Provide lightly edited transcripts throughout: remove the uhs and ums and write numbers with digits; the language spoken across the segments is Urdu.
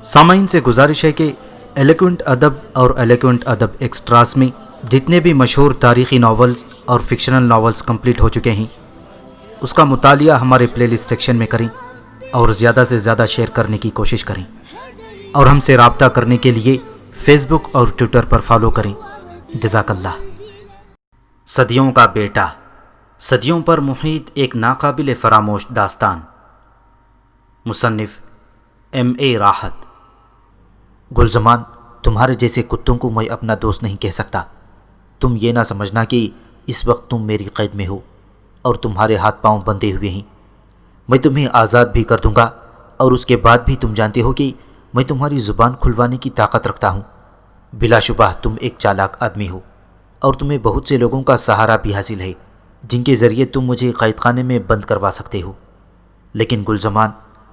سامعین سے گزارش ہے کہ ایلیکوینٹ ادب اور ایلیکوینٹ ادب ایکسٹراس میں جتنے بھی مشہور تاریخی ناولز اور فکشنل ناولز کمپلیٹ ہو چکے ہیں اس کا مطالعہ ہمارے پلے لسٹ سیکشن میں کریں اور زیادہ سے زیادہ شیئر کرنے کی کوشش کریں، اور ہم سے رابطہ کرنے کے لیے فیس بک اور ٹویٹر پر فالو کریں۔ جزاک اللہ۔ صدیوں کا بیٹا، صدیوں پر محیط ایک ناقابل فراموش داستان، مصنف ایم راحت۔ گلزمان، تمہارے جیسے کتوں کو میں اپنا دوست نہیں کہہ سکتا۔ تم یہ نہ سمجھنا کہ اس وقت تم میری قید میں ہو اور تمہارے ہاتھ پاؤں بندھے ہوئے ہیں۔ میں تمہیں آزاد بھی کر دوں گا، اور اس کے بعد بھی تم جانتے ہو کہ میں تمہاری زبان کھلوانے کی طاقت رکھتا ہوں۔ بلا شبہ تم ایک چالاک آدمی ہو، اور تمہیں بہت سے لوگوں کا سہارا بھی حاصل ہے جن کے ذریعے تم مجھے قید خانے میں بند کروا سکتے ہو۔ لیکن گلزمان،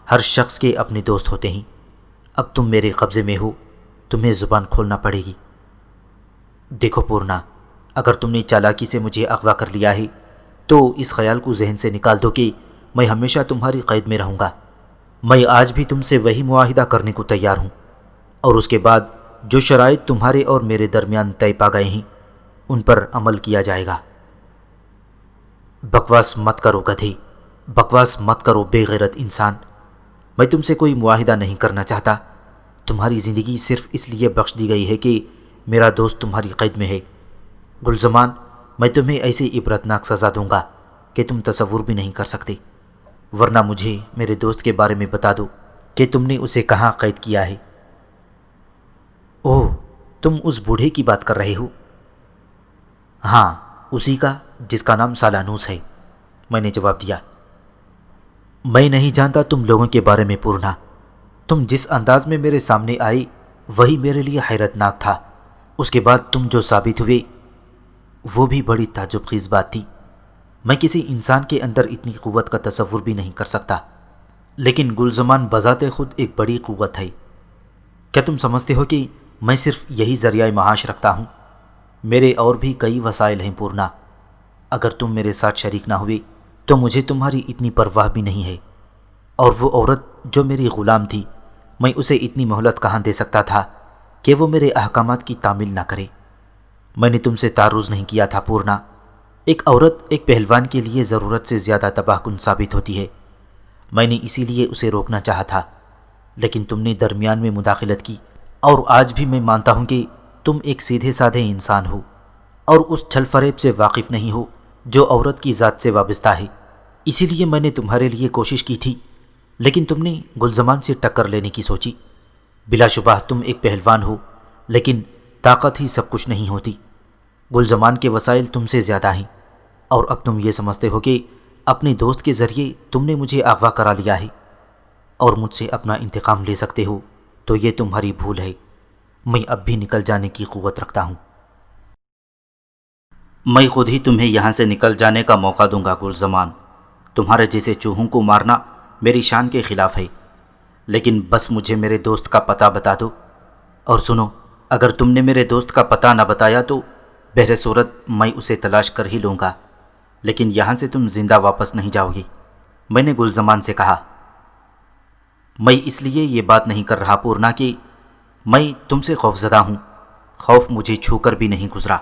ہر شخص کے اپنے دوست ہوتے ہیں۔ اب تم میرے قبضے میں ہو، تمہیں زبان کھولنا پڑے گی۔ دیکھو پورنا، اگر تم نے چالاکی سے مجھے اغوا کر لیا ہے تو اس خیال کو ذہن سے نکال دو کہ میں ہمیشہ تمہاری قید میں رہوں گا۔ میں آج بھی تم سے وہی معاہدہ کرنے کو تیار ہوں، اور اس کے بعد جو شرائط تمہارے اور میرے درمیان طے پا گئے ہیں ان پر عمل کیا جائے گا۔ بکواس مت کرو گدھے، بکواس مت کرو بے غیرت انسان۔ میں تم سے کوئی معاہدہ نہیں کرنا چاہتا۔ تمہاری زندگی صرف اس لیے بخش دی گئی ہے کہ میرا دوست تمہاری قید میں ہے۔ گلزمان، میں تمہیں ایسی عبرتناک سزا دوں گا کہ تم تصور بھی نہیں کر سکتے، ورنہ مجھے میرے دوست کے بارے میں بتا دو کہ تم نے اسے کہاں قید کیا ہے۔ اوہ، تم اس بوڑھے کی بات کر رہے ہو؟ ہاں، اسی کا جس کا نام سالانوس ہے، میں نے جواب دیا۔ میں نہیں جانتا تم لوگوں کے بارے میں پورنا۔ تم جس انداز میں میرے سامنے آئی وہی میرے لیے حیرت ناک تھا۔ اس کے بعد تم جو ثابت ہوئے وہ بھی بڑی تعجب خیز بات تھی۔ میں کسی انسان کے اندر اتنی قوت کا تصور بھی نہیں کر سکتا، لیکن گلزمان بذات خود ایک بڑی قوت ہے۔ کیا تم سمجھتے ہو کہ میں صرف یہی ذریعہ معاش رکھتا ہوں؟ میرے اور بھی کئی وسائل ہیں پورنا۔ اگر تم میرے ساتھ شریک نہ ہوئے تو مجھے تمہاری اتنی پرواہ بھی نہیں ہے، اور وہ عورت جو میری غلام تھی، میں اسے اتنی مہلت کہاں دے سکتا تھا کہ وہ میرے احکامات کی تعمیل نہ کرے؟ میں نے تم سے تعرض نہیں کیا تھا پورنا۔ ایک عورت ایک پہلوان کے لیے ضرورت سے زیادہ تباہ کن ثابت ہوتی ہے۔ میں نے اسی لیے اسے روکنا چاہا تھا، لیکن تم نے درمیان میں مداخلت کی، اور آج بھی میں مانتا ہوں کہ تم ایک سیدھے سادھے انسان ہو اور اس چھل فریب سے واقف نہیں ہو جو عورت کی ذات سے وابستہ ہے۔ اسی لیے میں نے تمہارے لیے کوشش کی تھی، لیکن تم نے گلزمان سے ٹکر لینے کی سوچی۔ بلا شبہ تم ایک پہلوان ہو، لیکن طاقت ہی سب کچھ نہیں ہوتی۔ گلزمان کے وسائل تم سے زیادہ ہیں، اور اب تم یہ سمجھتے ہو کہ اپنے دوست کے ذریعے تم نے مجھے اغوا کرا لیا ہے اور مجھ سے اپنا انتقام لے سکتے ہو، تو یہ تمہاری بھول ہے۔ میں اب بھی نکل جانے کی قوت رکھتا ہوں۔ میں خود ہی تمہیں یہاں سے نکل جانے کا موقع دوں گا گلزمان۔ تمہارے جیسے چوہوں کو مارنا میری شان کے خلاف ہے، لیکن بس مجھے میرے دوست کا پتہ بتا دو۔ اور سنو، اگر تم نے میرے دوست کا پتہ نہ بتایا تو بہر صورت میں اسے تلاش کر ہی لوں گا، لیکن یہاں سے تم زندہ واپس نہیں جاؤ گی، میں نے گلزمان سے کہا۔ میں اس لیے یہ بات نہیں کر رہا پورنا کہ میں تم سے خوفزدہ ہوں، خوف مجھے چھو کر بھی نہیں گزرا،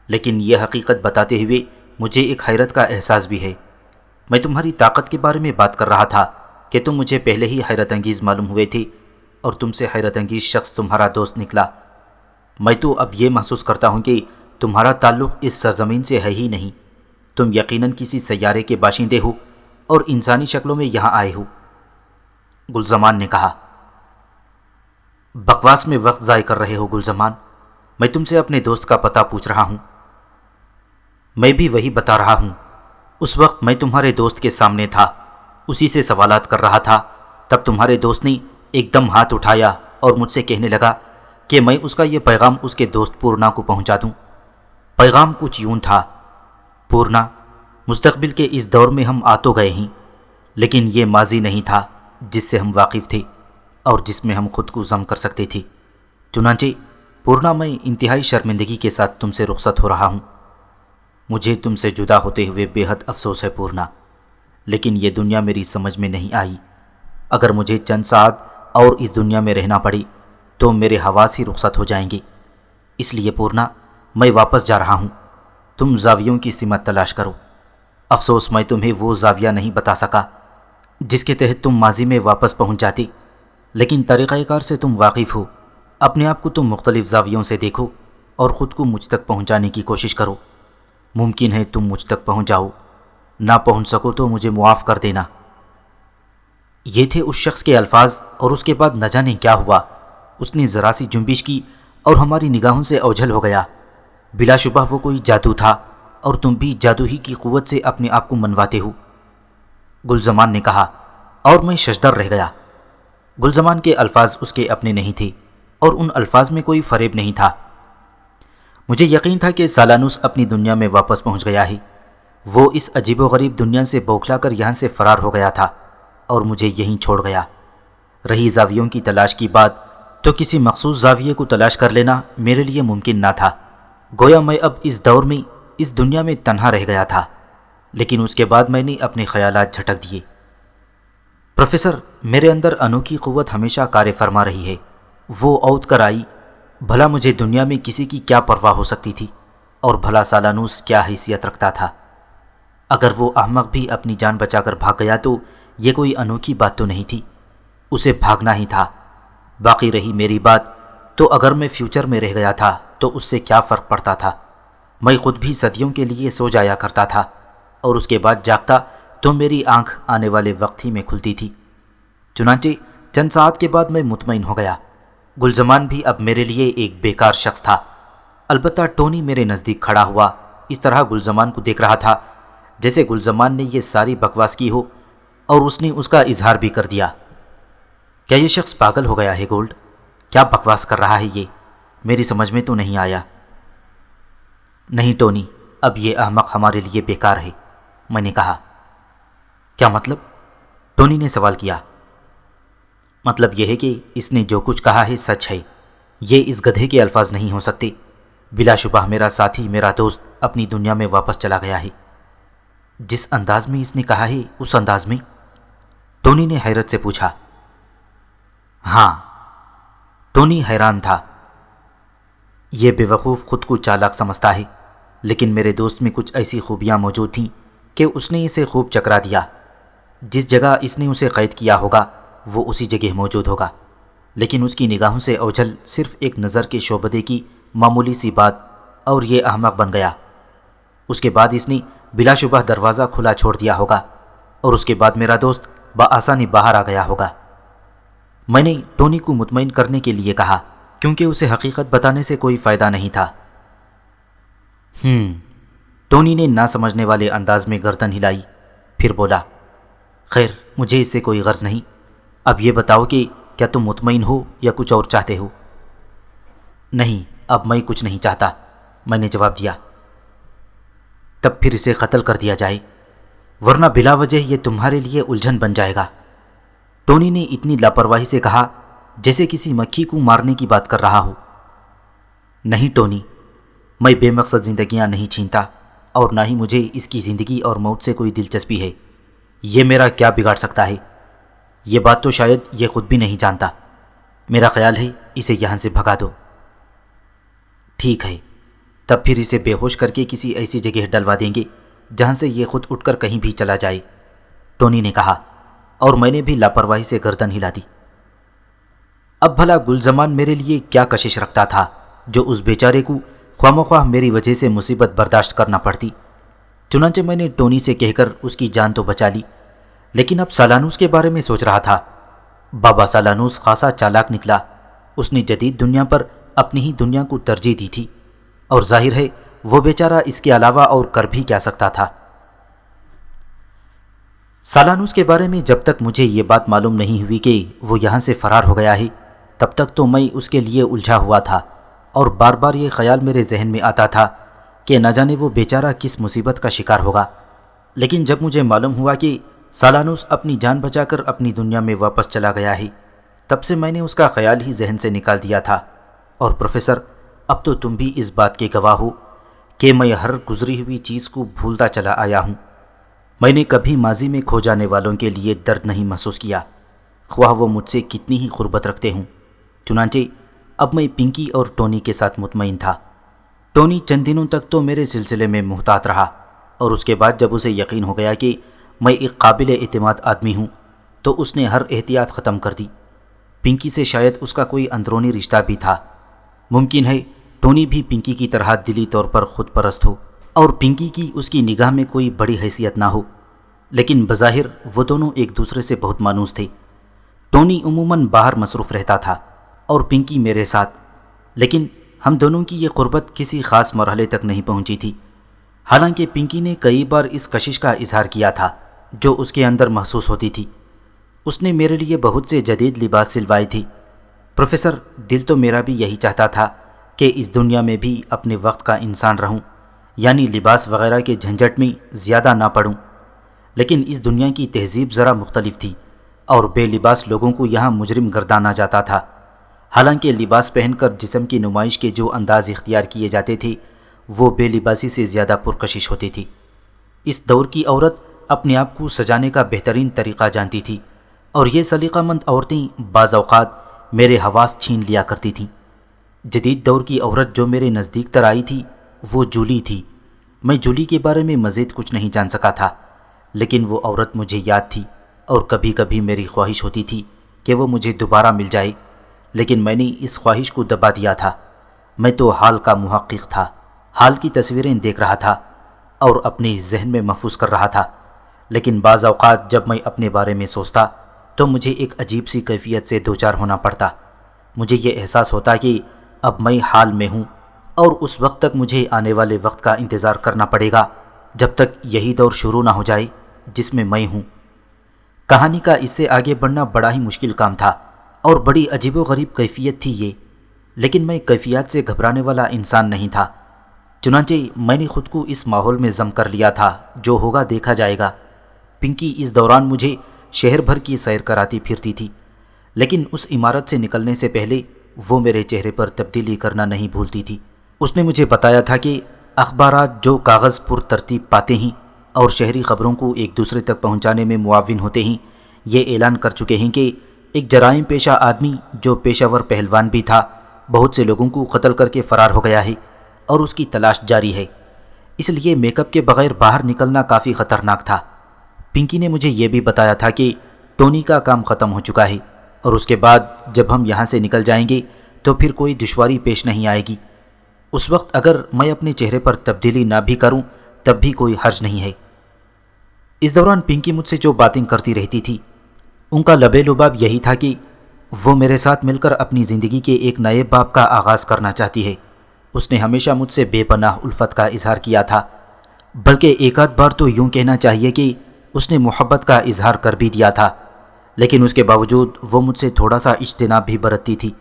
لیکن یہ حقیقت بتاتے ہوئے مجھے ایک حیرت کا احساس بھی ہے۔ میں تمہاری طاقت کے بارے میں بات کر رہا تھا کہ تم مجھے پہلے ہی حیرت انگیز معلوم ہوئے تھے، اور تم سے حیرت انگیز شخص تمہارا دوست نکلا۔ میں تو اب یہ محسوس کرتا ہوں کہ تمہارا تعلق اس سرزمین سے ہے ہی نہیں۔ تم یقیناً کسی سیارے کے باشندے ہو اور انسانی شکلوں میں یہاں آئے ہو۔ گلزمان نے کہا۔ بکواس میں وقت ضائع کر رہے ہو گلزمان، میں تم سے اپنے دوست کا پتہ پوچھ رہا ہوں۔ میں بھی وہی بتا رہا ہوں۔ اس وقت میں تمہارے دوست کے سامنے تھا، اسی سے سوالات کر رہا تھا، تب تمہارے دوست نے ایک دم ہاتھ اٹھایا اور مجھ سے کہنے لگا کہ میں اس کا یہ پیغام اس کے دوست پورنا کو پہنچا دوں۔ پیغام کچھ یوں تھا: پورنا، مستقبل کے اس دور میں ہم آ تو گئے ہیں، لیکن یہ ماضی نہیں تھا جس سے ہم واقف تھے اور جس میں ہم خود کو ضم کر سکتے تھے۔ چنانچہ پورنا، میں انتہائی شرمندگی کے ساتھ تم سے رخصت ہو رہا ہوں۔ مجھے تم سے جدا ہوتے ہوئے بے حد افسوس ہے پورنا، لیکن یہ دنیا میری سمجھ میں نہیں آئی۔ اگر مجھے چند ساعت اور اس دنیا میں رہنا پڑی تو میرے حواس ہی رخصت ہو جائیں گے۔ اس لیے پورنا، میں واپس جا رہا ہوں۔ تم زاویوں کی سمت تلاش کرو۔ افسوس میں تمہیں وہ زاویہ نہیں بتا سکا جس کے تحت تم ماضی میں واپس پہنچ جاتی، لیکن طریقہ کار سے تم واقف ہو۔ اپنے آپ کو تم مختلف زاویوں سے دیکھو اور خود کو مجھ تک پہنچانے کی کوشش کرو۔ ممکن ہے تم مجھ تک پہنچ جاؤ، نہ پہنچ سکو تو مجھے معاف کر دینا۔ یہ تھے اس شخص کے الفاظ، اور اس کے بعد نہ جانے کیا ہوا۔ اس نے ذرا سی جنبش کی اور ہماری نگاہوں سے اوجھل ہو گیا۔ بلا شبہ وہ کوئی جادو تھا، اور تم بھی جادو ہی کی قوت سے اپنے آپ کو منواتے ہو، گلزمان نے کہا، اور میں ششدر رہ گیا۔ گلزمان کے الفاظ اس کے اپنے نہیں تھے، اور ان الفاظ میں کوئی فریب نہیں تھا۔ مجھے یقین تھا کہ سالانوس اپنی دنیا میں واپس پہنچ گیا ہے۔ وہ اس عجیب و غریب دنیا سے بوکھلا کر یہاں سے فرار ہو گیا تھا اور مجھے یہیں چھوڑ گیا۔ رہی زاویوں کی تلاش کی بات، تو کسی مخصوص زاویے کو تلاش کر لینا میرے لیے ممکن نہ تھا۔ گویا میں اب اس دور میں اس دنیا میں تنہا رہ گیا تھا، لیکن اس کے بعد میں نے اپنے خیالات جھٹک دیے۔ پروفیسر، میرے اندر انوکھی قوت ہمیشہ کار فرما رہی ہے۔ وہ اوت کر آئی۔ بھلا مجھے دنیا میں کسی کی کیا پرواہ ہو سکتی تھی، اور بھلا سالانوس کیا حیثیت رکھتا تھا؟ اگر وہ احمق بھی اپنی جان بچا کر بھاگ گیا تو یہ کوئی انوکھی بات تو نہیں تھی، اسے بھاگنا ہی تھا۔ باقی رہی میری بات، تو اگر میں فیوچر میں رہ گیا تھا تو اس سے کیا فرق پڑتا تھا؟ میں خود بھی صدیوں کے لیے سو جایا کرتا تھا، اور اس کے بعد جاگتا تو میری آنکھ آنے والے وقت ہی میں کھلتی تھی۔ چنانچہ چند ساعت کے بعد میں مطمئن ہو گیا۔ گلزمان بھی اب میرے لیے ایک بیکار شخص تھا۔ البتہ ٹونی میرے نزدیک کھڑا ہوا اس طرح گلزمان کو دیکھ رہا تھا جیسے گلزمان نے یہ ساری بکواس کی ہو، اور اس نے اس کا اظہار بھی کر دیا۔ کیا یہ شخص پاگل ہو گیا ہے گولڈ؟ کیا بکواس کر رہا ہے یہ؟ میری سمجھ میں تو نہیں آیا۔ نہیں ٹونی، اب یہ احمق ہمارے لیے بیکار ہے، میں نے کہا۔ کیا مطلب؟ ٹونی نے سوال کیا۔ مطلب یہ ہے کہ اس نے جو کچھ کہا ہے سچ ہے۔ یہ اس گدھے کے الفاظ نہیں ہو سکتے۔ بلا شبہ میرا ساتھی، میرا دوست اپنی دنیا میں واپس چلا گیا ہے۔ جس انداز میں اس نے کہا ہے، اس انداز میں؟ ٹونی نے حیرت سے پوچھا۔ ہاں، ٹونی حیران تھا۔ یہ بے وقوف خود کو چالاک سمجھتا ہے، لیکن میرے دوست میں کچھ ایسی خوبیاں موجود تھیں کہ اس نے اسے خوب چکرا دیا۔ جس جگہ اس نے اسے قید کیا ہوگا وہ اسی جگہ موجود ہوگا، لیکن اس کی نگاہوں سے اوجھل صرف ایک نظر کے شعبدے کی معمولی سی بات، اور یہ احمق بن گیا۔ اس کے بعد اس نے بلا شبہ دروازہ کھلا چھوڑ دیا ہوگا، اور اس کے بعد میرا دوست بآسانی باہر آ گیا ہوگا۔ میں نے ٹونی کو مطمئن کرنے کے لیے کہا، کیونکہ اسے حقیقت بتانے سے کوئی فائدہ نہیں تھا۔ ٹونی نے نہ سمجھنے والے انداز میں گردن ہلائی، پھر بولا، خیر، مجھے اس سے کوئی غرض نہیں۔ اب یہ بتاؤ کہ کیا تم مطمئن ہو یا کچھ اور چاہتے ہو؟ نہیں، اب میں کچھ نہیں چاہتا، میں نے جواب دیا۔ تب پھر اسے قتل کر دیا جائے، ورنہ بلا وجہ یہ تمہارے لیے الجھن بن جائے گا۔ ٹونی نے اتنی لاپرواہی سے کہا جیسے کسی مکھی کو مارنے کی بات کر رہا ہو۔ نہیں ٹونی، میں بے مقصد زندگیاں نہیں چھینتا، اور نہ ہی مجھے اس کی زندگی اور موت سے کوئی دلچسپی ہے۔ یہ میرا کیا بگاڑ سکتا ہے؟ یہ بات تو شاید یہ خود بھی نہیں جانتا۔ میرا خیال ہے اسے یہاں سے بھگا دو۔ ٹھیک ہے، تب پھر اسے بے ہوش کر کے کسی ایسی جگہ ڈلوا دیں گے جہاں سے یہ خود اٹھ کر کہیں بھی چلا جائے، ٹونی نے کہا، اور میں نے بھی لاپرواہی سے گردن ہلا دی۔ اب بھلا گلزمان میرے لیے کیا کشش رکھتا تھا جو اس بیچارے کو خواہ مخواہ میری وجہ سے مصیبت برداشت کرنا پڑتی؟ چنانچہ میں نے ٹونی سے کہہ کر اس کی جان تو بچا لی، لیکن اب سالانوس کے بارے میں سوچ رہا تھا۔ بابا سالانوس خاصا چالاک نکلا۔ اس نے جدید دنیا پر اپنی ہی دنیا کو ترجیح دی تھی، اور ظاہر ہے وہ بیچارہ اس کے علاوہ اور کر بھی کیا سکتا تھا۔ سالانوس کے بارے میں جب تک مجھے یہ بات معلوم نہیں ہوئی کہ وہ یہاں سے فرار ہو گیا ہے، تب تک تو میں اس کے لیے الجھا ہوا تھا، اور بار بار یہ خیال میرے ذہن میں آتا تھا کہ نہ جانے وہ بیچارہ کس مصیبت کا شکار ہوگا۔ لیکن جب مجھے معلوم ہوا کہ سالانوس اپنی جان بچا کر اپنی دنیا میں واپس چلا گیا ہے، تب سے میں نے اس کا خیال ہی ذہن سے نکال دیا تھا۔ اور پروفیسر، اب تو تم بھی اس بات کے گواہ ہو کہ میں ہر گزری ہوئی چیز کو بھولتا چلا آیا ہوں۔ میں نے کبھی ماضی میں کھو جانے والوں کے لیے درد نہیں محسوس کیا، خواہ وہ مجھ سے کتنی ہی قربت رکھتے ہوں۔ چنانچہ اب میں پنکی اور ٹونی کے ساتھ مطمئن تھا۔ ٹونی چند دنوں تک تو میرے سلسلے میں محتاط رہا، اور اس کے بعد جب اسے یقین ہو گیا کہ میں ایک قابل اعتماد آدمی ہوں تو اس نے ہر احتیاط ختم کر دی۔ پنکی سے شاید اس کا کوئی اندرونی رشتہ بھی تھا۔ ممکن ہے ٹونی بھی پنکی کی طرح دلی طور پر خود پرست ہو اور پنکی کی اس کی نگاہ میں کوئی بڑی حیثیت نہ ہو، لیکن بظاہر وہ دونوں ایک دوسرے سے بہت مانوس تھے۔ ٹونی عموماً باہر مصروف رہتا تھا اور پنکی میرے ساتھ، لیکن ہم دونوں کی یہ قربت کسی خاص مرحلے تک نہیں پہنچی تھی۔ حالانکہ پنکی نے کئی بار اس کشش کا اظہار کیا تھا جو اس کے اندر محسوس ہوتی تھی۔ اس نے میرے لیے بہت سے جدید لباس سلوائے تھی۔ پروفیسر، دل تو میرا بھی یہی چاہتا تھا کہ اس دنیا میں بھی اپنے وقت کا انسان رہوں، یعنی لباس وغیرہ کے جھنجھٹ میں زیادہ نہ پڑوں، لیکن اس دنیا کی تہذیب ذرا مختلف تھی اور بے لباس لوگوں کو یہاں مجرم گردانا جاتا تھا۔ حالانکہ لباس پہن کر جسم کی نمائش کے جو انداز اختیار کیے جاتے تھے وہ بے لباسی سے زیادہ پرکشش ہوتی تھی۔ اس دور کی عورت اپنے آپ کو سجانے کا بہترین طریقہ جانتی تھی، اور یہ سلیقہ مند عورتیں بعض اوقات میرے حواس چھین لیا کرتی تھیں۔ جدید دور کی عورت جو میرے نزدیک تر آئی تھی وہ جولی تھی۔ میں جولی کے بارے میں مزید کچھ نہیں جان سکا تھا، لیکن وہ عورت مجھے یاد تھی، اور کبھی کبھی میری خواہش ہوتی تھی کہ وہ مجھے دوبارہ مل جائے، لیکن میں نے اس خواہش کو دبا دیا تھا۔ میں تو حال کا محقق تھا، حال کی تصویریں دیکھ رہا تھا اور اپنے ذہن میں محفوظ کر رہا تھا، لیکن بعض اوقات جب میں اپنے بارے میں سوچتا تو مجھے ایک عجیب سی کیفیت سے دوچار ہونا پڑتا۔ مجھے یہ احساس ہوتا کہ اب میں حال میں ہوں، اور اس وقت تک مجھے آنے والے وقت کا انتظار کرنا پڑے گا جب تک یہی دور شروع نہ ہو جائے جس میں ہوں۔ کہانی کا اس سے آگے بڑھنا بڑا ہی مشکل کام تھا، اور بڑی عجیب و غریب کیفیت تھی یہ، لیکن میں کیفیات سے گھبرانے والا انسان نہیں تھا۔ چنانچہ میں نے خود کو اس ماحول میں ضم کر لیا تھا، جو ہوگا دیکھا جائے گا۔ پنکی اس دوران مجھے شہر بھر کی سیر کراتی پھرتی تھی، لیکن اس عمارت سے نکلنے سے پہلے وہ میرے چہرے پر تبدیلی کرنا نہیں بھولتی تھی۔ اس نے مجھے بتایا تھا کہ اخبارات جو کاغذ پر ترتیب پاتے ہیں اور شہری خبروں کو ایک دوسرے تک پہنچانے میں معاون ہوتے ہیں، یہ اعلان کر چکے ہیں کہ ایک جرائم پیشہ آدمی جو پیشہ ور پہلوان بھی تھا بہت سے لوگوں کو قتل کر کے فرار ہو گیا ہے، اور اس کی تلاش جاری ہے۔ اس لیے میک اپ کے بغیر باہر نکلنا کافی خطرناک تھا۔ پنکی نے مجھے یہ بھی بتایا تھا کہ ٹونی کا کام ختم ہو چکا ہے، اور اس کے بعد جب ہم یہاں سے نکل جائیں گے تو پھر کوئی دشواری پیش نہیں آئے گی۔ اس وقت اگر میں اپنے چہرے پر تبدیلی نہ بھی کروں تب بھی کوئی حرج نہیں ہے۔ اس دوران پنکی مجھ سے جو باتیں کرتی رہتی تھی ان کا لبے لباب یہی تھا کہ وہ میرے ساتھ مل کر اپنی زندگی کے ایک نئے باب کا آغاز کرنا چاہتی ہے۔ اس نے ہمیشہ مجھ سے بے پناہ الفت کا اظہار کیا تھا، بلکہ ایک آدھ بار تو یوں کہنا چاہیے کہ اس نے محبت کا اظہار کر بھی دیا تھا، لیکن اس کے باوجود وہ مجھ سے تھوڑا سا اجتناب بھی برتتی تھی۔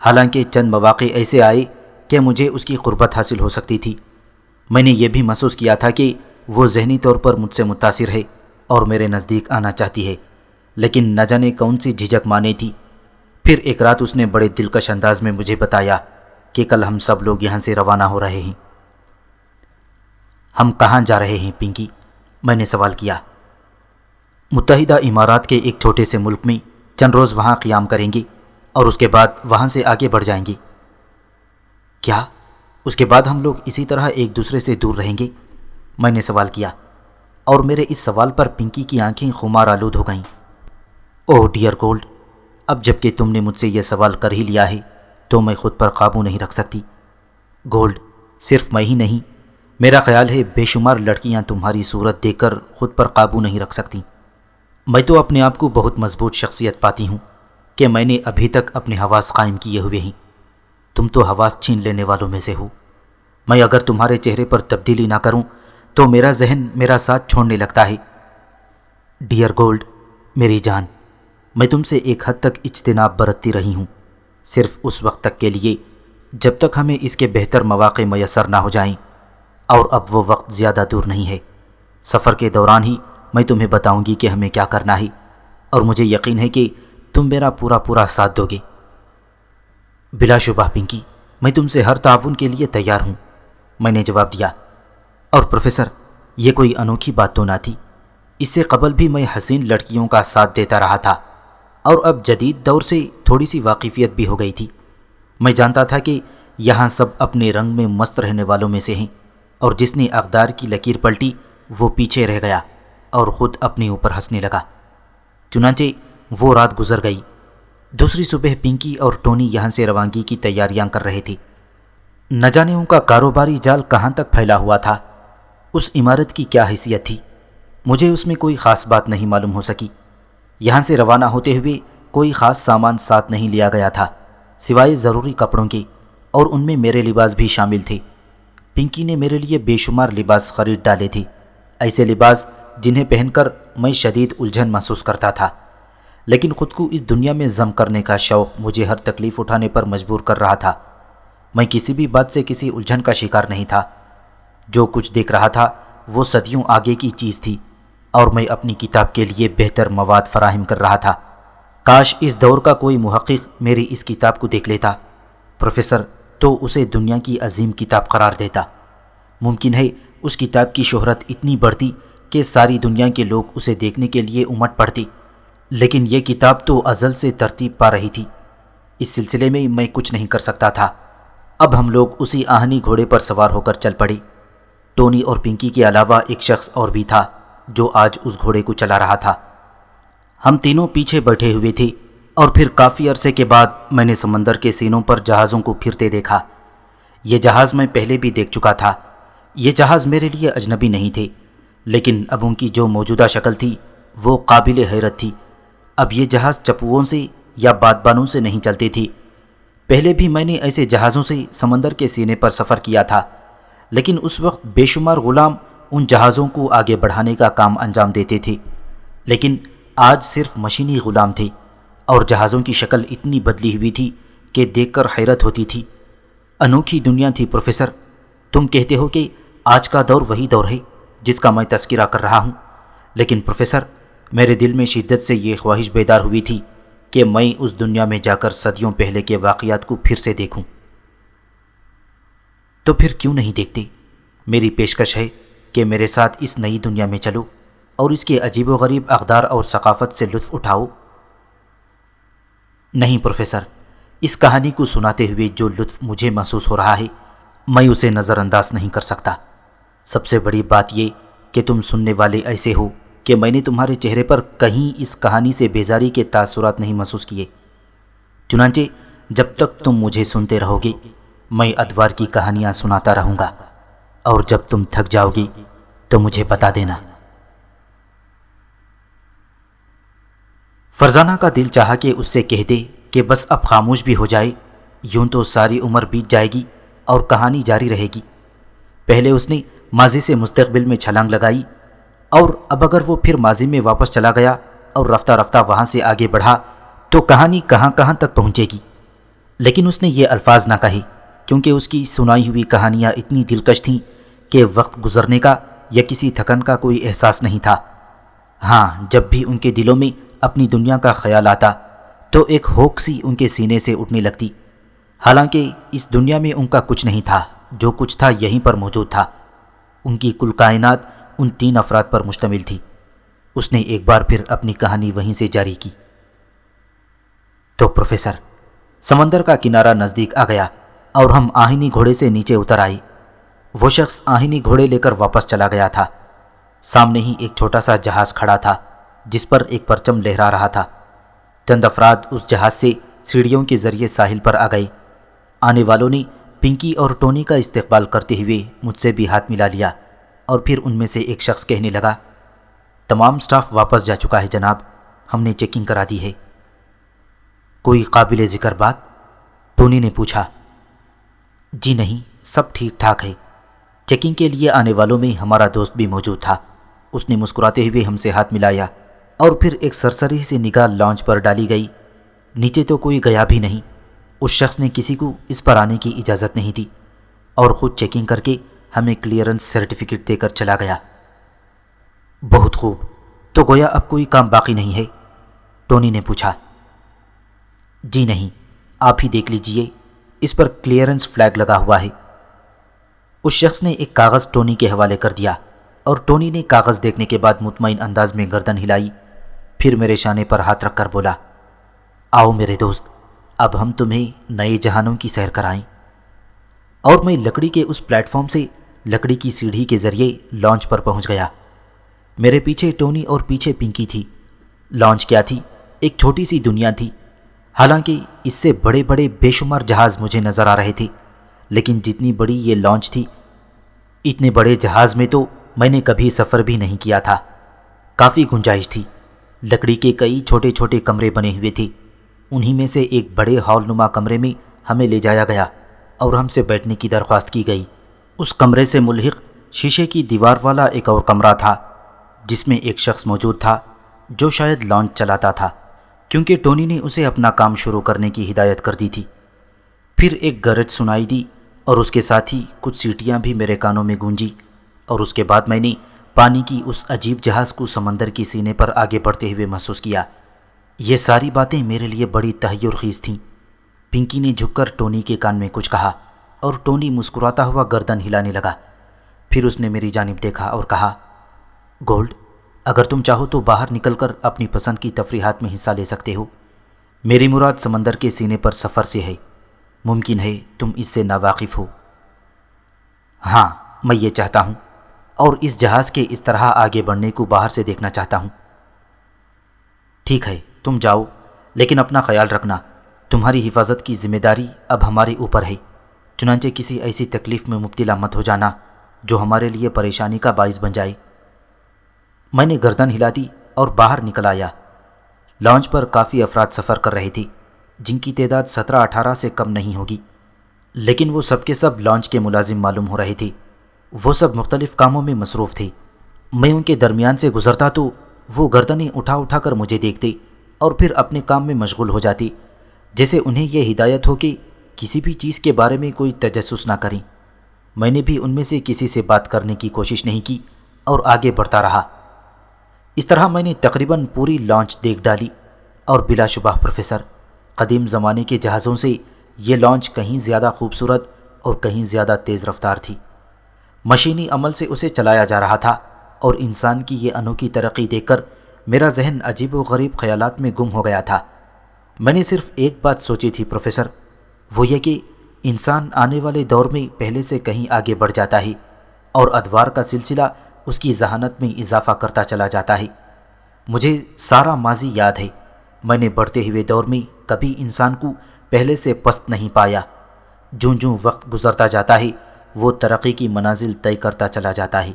حالانکہ چند مواقع ایسے آئے کہ مجھے اس کی قربت حاصل ہو سکتی تھی۔ میں نے یہ بھی محسوس کیا تھا کہ وہ ذہنی طور پر مجھ سے متاثر ہے اور میرے نزدیک آنا چاہتی ہے، لیکن نہ جانے کون سی جھجک مانے تھی۔ پھر ایک رات اس نے بڑے دلکش انداز میں مجھے بتایا کہ کل ہم سب لوگ یہاں سے روانہ ہو رہے ہیں۔ ہم کہاں جا رہے ہیں پنکی؟ میں نے سوال کیا۔ متحدہ امارات کے ایک چھوٹے سے ملک میں چند روز وہاں قیام کریں گے اور اس کے بعد وہاں سے آگے بڑھ جائیں گے۔ کیا اس کے بعد ہم لوگ اسی طرح ایک دوسرے سے دور رہیں گے؟ میں نے سوال کیا، اور میرے اس سوال پر پنکی کی آنکھیں خمار آلود ہو گئیں۔ اوہ ڈیئر گولڈ، اب جب کہ تم نے مجھ سے یہ سوال کر ہی لیا ہے تو میں خود پر قابو نہیں رکھ سکتی۔ گولڈ، صرف میں ہی نہیں، میرا خیال ہے بے شمار لڑکیاں تمہاری صورت دیکھ کر خود پر قابو نہیں رکھ سکتی۔ میں تو اپنے آپ کو بہت مضبوط شخصیت پاتی ہوں کہ میں نے ابھی تک اپنے حواس قائم کیے ہوئے ہیں۔ تم تو حواس چھین لینے والوں میں سے ہو۔ میں اگر تمہارے چہرے پر تبدیلی نہ کروں تو میرا ذہن میرا ساتھ چھوڑنے لگتا ہے۔ ڈیئر گولڈ، میری جان، میں تم سے ایک حد تک اجتناب برتتی رہی ہوں، صرف اس وقت تک کے لیے جب تک ہمیں اس کے بہتر مواقع میسر نہ ہو جائیں، اور اب وہ وقت زیادہ دور نہیں ہے۔ سفر کے دوران ہی میں تمہیں بتاؤں گی کہ ہمیں کیا کرنا ہے، اور مجھے یقین ہے کہ تم میرا پورا ساتھ دو گے۔ بلا شبہ پنکی، میں تم سے ہر تعاون کے لیے تیار ہوں، میں نے جواب دیا۔ اور پروفیسر، یہ کوئی انوکھی بات تو نہ تھی، اس سے قبل بھی میں حسین لڑکیوں کا ساتھ دیتا رہا تھا، اور اب جدید دور سے تھوڑی سی واقفیت بھی ہو گئی تھی۔ میں جانتا تھا کہ یہاں سب اپنے رنگ میں مست رہنے والوں میں سے ہیں، اور جس نے اقدار کی لکیر پلٹی وہ پیچھے رہ گیا اور خود اپنے اوپر ہنسنے لگا۔ چنانچہ وہ رات گزر گئی۔ دوسری صبح پنکی اور ٹونی یہاں سے روانگی کی تیاریاں کر رہے تھے۔ نہ جانے ان کا کاروباری جال کہاں تک پھیلا ہوا تھا، اس عمارت کی کیا حیثیت تھی، مجھے اس میں کوئی خاص بات نہیں معلوم ہو سکی۔ یہاں سے روانہ ہوتے ہوئے کوئی خاص سامان ساتھ نہیں لیا گیا تھا سوائے ضروری کپڑوں کے، اور ان میں میرے لباس بھی شامل تھے۔ پنکی نے میرے لیے بے شمار لباس خرید ڈالے تھے، ایسے لباس جنہیں پہن کر میں شدید الجھن محسوس کرتا تھا، لیکن خود کو اس دنیا میں ضم کرنے کا شوق مجھے ہر تکلیف اٹھانے پر مجبور کر رہا تھا۔ میں کسی بھی بات سے کسی الجھن کا شکار نہیں تھا۔ جو کچھ دیکھ رہا تھا وہ صدیوں آگے کی چیز تھی، اور میں اپنی کتاب کے لیے بہتر مواد فراہم کر رہا تھا۔ کاش اس دور کا کوئی محقق میری اس کتاب کو دیکھ لیتا پروفیسر، تو اسے دنیا کی عظیم کتاب قرار دیتا۔ ممکن ہے اس کتاب کی شہرت اتنی بڑھتی کہ ساری دنیا کے لوگ اسے دیکھنے کے لیے امٹ پڑتے، لیکن یہ کتاب تو ازل سے ترتیب پا رہی تھی۔ اس سلسلے میں کچھ نہیں کر سکتا تھا۔ اب ہم لوگ اسی آہنی گھوڑے پر سوار ہو کر چل پڑے۔ ٹونی اور پنکی کے علاوہ ایک شخص اور بھی تھا جو آج اس گھوڑے کو چلا رہا تھا۔ ہم تینوں پیچھے بیٹھے ہوئے تھے، اور پھر کافی عرصے کے بعد میں نے سمندر کے سینوں پر جہازوں کو پھرتے دیکھا۔ یہ جہاز میں پہلے بھی دیکھ چکا تھا۔ یہ جہاز میرے لیے اجنبی نہیں تھے، لیکن اب ان کی جو موجودہ شکل تھی وہ قابل حیرت تھی۔ اب یہ جہاز چپوؤں سے یا بادبانوں سے نہیں چلتے تھے۔ پہلے بھی میں نے ایسے جہازوں سے سمندر کے سینے پر سفر کیا تھا، لیکن اس وقت بے شمار غلام ان جہازوں کو آگے بڑھانے کا کام انجام دیتے تھے، لیکن آج صرف مشینی غلام تھے، اور جہازوں کی شکل اتنی بدلی ہوئی تھی کہ دیکھ کر حیرت ہوتی تھی۔ انوکھی دنیا تھی پروفیسر۔ تم کہتے ہو کہ آج کا دور وہی دور ہے جس کا میں تذکرہ کر رہا ہوں، لیکن پروفیسر میرے دل میں شدت سے یہ خواہش بیدار ہوئی تھی کہ میں اس دنیا میں جا کر صدیوں پہلے کے واقعات کو پھر سے دیکھوں۔ تو پھر کیوں نہیں دیکھتے؟ میری پیشکش ہے کہ میرے ساتھ اس نئی دنیا میں چلو اور اس کے عجیب و غریب اقدار اور ثقافت سے لطف اٹھاؤ۔ نہیں پروفیسر، اس کہانی کو سناتے ہوئے جو لطف مجھے محسوس ہو رہا ہے میں اسے نظر انداز نہیں کر سکتا۔ سب سے بڑی بات یہ کہ تم سننے والے ایسے ہو کہ میں نے تمہارے چہرے پر کہیں اس کہانی سے بیزاری کے تاثرات نہیں محسوس کیے۔ چنانچہ جب تک تم مجھے سنتے رہو گے میں ادوار کی کہانیاں سناتا رہوں گا، اور جب تم تھک جاؤ گی تو مجھے بتا دینا۔ فرزانہ کا دل چاہا کہ اس سے کہہ دے کہ بس اب خاموش بھی ہو جائے، یوں تو ساری عمر بیت جائے گی اور کہانی جاری رہے گی۔ پہلے اس نے ماضی سے مستقبل میں چھلانگ لگائی، اور اب اگر وہ پھر ماضی میں واپس چلا گیا اور رفتہ رفتہ وہاں سے آگے بڑھا تو کہانی کہاں کہاں تک پہنچے گی۔ لیکن اس نے یہ الفاظ نہ کہے، کیونکہ اس کی سنائی ہوئی کہانیاں اتنی دلکش تھیں کہ وقت گزرنے کا یا کسی تھکن کا کوئی احساس نہیں تھا۔ ہاں، جب بھی ان کے دلوں میں اپنی دنیا کا خیال آتا تو ایک ہوک سی ان کے سینے سے اٹھنے لگتی، حالانکہ اس دنیا میں ان کا کچھ نہیں تھا۔ جو کچھ تھا یہیں پر موجود تھا۔ ان کی کل کائنات ان 3 افراد پر مشتمل تھی۔ اس نے ایک بار پھر اپنی کہانی وہیں سے جاری کی۔ تو پروفیسر، سمندر کا کنارہ نزدیک آ گیا اور ہم آہنی گھوڑے سے نیچے اتر آئے۔ وہ شخص آہنی گھوڑے لے کر واپس چلا گیا تھا۔ سامنے ہی ایک چھوٹا سا جہاز کھڑا تھا جس پر ایک پرچم لہرا رہا تھا۔ چند افراد اس جہاز سے سیڑھیوں کے ذریعے ساحل پر آ گئے۔ آنے والوں نے پنکی اور ٹونی کا استقبال کرتے ہوئے مجھ سے بھی ہاتھ ملا لیا، اور پھر ان میں سے ایک شخص کہنے لگا، تمام سٹاف واپس جا چکا ہے جناب، ہم نے چیکنگ کرا دی ہے۔ کوئی قابل ذکر بات؟ ٹونی نے پوچھا۔ جی نہیں، سب ٹھیک ٹھاک ہے۔ چیکنگ کے لیے آنے والوں میں ہمارا دوست بھی موجود تھا۔ اس نے مسکراتے ہوئے ہم سے ہاتھ ملایا، اور پھر ایک سرسری سی نگاہ لانچ پر ڈالی گئی۔ نیچے تو کوئی گیا بھی نہیں۔ اس شخص نے کسی کو اس پر آنے کی اجازت نہیں دی، اور خود چیکنگ کر کے ہمیں کلیئرنس سرٹیفکیٹ دے کر چلا گیا۔ بہت خوب، تو گویا اب کوئی کام باقی نہیں ہے؟ ٹونی نے پوچھا۔ جی نہیں، آپ ہی دیکھ لیجئے، اس پر کلیئرنس فلیگ لگا ہوا ہے۔ اس شخص نے ایک کاغذ ٹونی کے حوالے کر دیا، اور ٹونی نے کاغذ دیکھنے کے بعد مطمئن انداز میں گردن ہلائی، پھر میرے شانے پر ہاتھ رکھ کر بولا، آؤ میرے دوست، اب ہم تمہیں نئے جہانوں کی سیر کرائیں۔ اور میں لکڑی کے اس پلیٹ فارم سے لکڑی کی سیڑھی کے ذریعے لانچ پر پہنچ گیا۔ میرے پیچھے ٹونی اور پیچھے پنکی تھی۔ لانچ کیا تھی؟ ایک چھوٹی سی دنیا تھی۔ حالانکہ اس سے بڑے بڑے بے شمار جہاز مجھے نظر آ رہے تھے، لیکن جتنی بڑی یہ لانچ تھی، اتنے بڑے جہاز میں تو میں نے کبھی سفر بھی نہیں کیا تھا۔ کافی گنجائش تھی۔ لکڑی کے کئی چھوٹے چھوٹے کمرے بنے ہوئے تھے۔ انہی میں سے ایک بڑے ہال نما کمرے میں ہمیں لے جایا گیا اور ہم سے بیٹھنے کی درخواست کی گئی۔ اس کمرے سے ملحق شیشے کی دیوار والا ایک اور کمرہ تھا، جس میں ایک شخص موجود تھا جو شاید لانچ چلاتا تھا، کیونکہ ٹونی نے اسے اپنا کام شروع کرنے کی ہدایت کر دی تھی۔ پھر ایک گرج سنائی دی اور اس کے ساتھ ہی کچھ سیٹیاں بھی میرے کانوں میں گونجی، اور اس کے بعد میں نے پانی کی اس عجیب جہاز کو سمندر کے سینے پر آگے بڑھتے ہوئے محسوس کیا۔ یہ ساری باتیں میرے لیے بڑی تحیر خیز تھیں۔ پنکی نے جھک کر ٹونی کے کان میں کچھ کہا اور ٹونی مسکراتا ہوا گردن ہلانے لگا۔ پھر اس نے میری جانب دیکھا اور کہا، گولڈ، اگر تم چاہو تو باہر نکل کر اپنی پسند کی تفریحات میں حصہ لے سکتے ہو۔ میری مراد سمندر کے سینے پر سفر سے ہے۔ ممکن ہے تم اس سے ناواقف ہو۔ ہاں، میں یہ چاہتا ہوں، اور اس جہاز کے اس طرح آگے بڑھنے کو باہر سے دیکھنا چاہتا ہوں۔ ٹھیک ہے، تم جاؤ، لیکن اپنا خیال رکھنا۔ تمہاری حفاظت کی ذمہ داری اب ہمارے اوپر ہے۔ چنانچہ کسی ایسی تکلیف میں مبتلا مت ہو جانا جو ہمارے لیے پریشانی کا باعث بن جائے۔ میں نے گردن ہلا دی اور باہر نکل آیا۔ لانچ پر کافی افراد سفر کر رہے تھے، جن کی تعداد 17-18 سے کم نہیں ہوگی، لیکن وہ سب کے سب لانچ کے ملازم معلوم ہو رہے تھے۔ وہ سب مختلف کاموں میں مصروف تھے۔ میں ان کے درمیان سے گزرتا تو وہ گردنیں اٹھا اٹھا کر مجھے دیکھتے اور پھر اپنے کام میں مشغول ہو جاتے، جیسے انہیں یہ ہدایت ہو کہ کسی بھی چیز کے بارے میں کوئی تجسس نہ کریں۔ میں نے بھی ان میں سے کسی سے بات کرنے کی کوشش نہیں کی اور آگے بڑھتا رہا۔ اس طرح میں نے تقریباً پوری لانچ دیکھ ڈالی، اور بلا شبہ پروفیسر، قدیم زمانے کے جہازوں سے یہ لانچ کہیں زیادہ خوبصورت اور کہیں زیادہ تیز رفتار تھی۔ مشینی عمل سے اسے چلایا جا رہا تھا، اور انسان کی یہ انوکھی ترقی دیکھ کر میرا ذہن عجیب و غریب خیالات میں گم ہو گیا تھا۔ میں نے صرف ایک بات سوچی تھی پروفیسر، وہ یہ کہ انسان آنے والے دور میں پہلے سے کہیں آگے بڑھ جاتا ہے، اور ادوار کا سلسلہ اس کی ذہانت میں اضافہ کرتا چلا جاتا ہے۔ مجھے سارا ماضی یاد ہے۔ میں نے بڑھتے ہوئے دور میں کبھی انسان کو پہلے سے پست نہیں پایا۔ جوں جوں وقت گزرتا جاتا ہے، وہ ترقی کی منازل طے کرتا چلا جاتا ہے،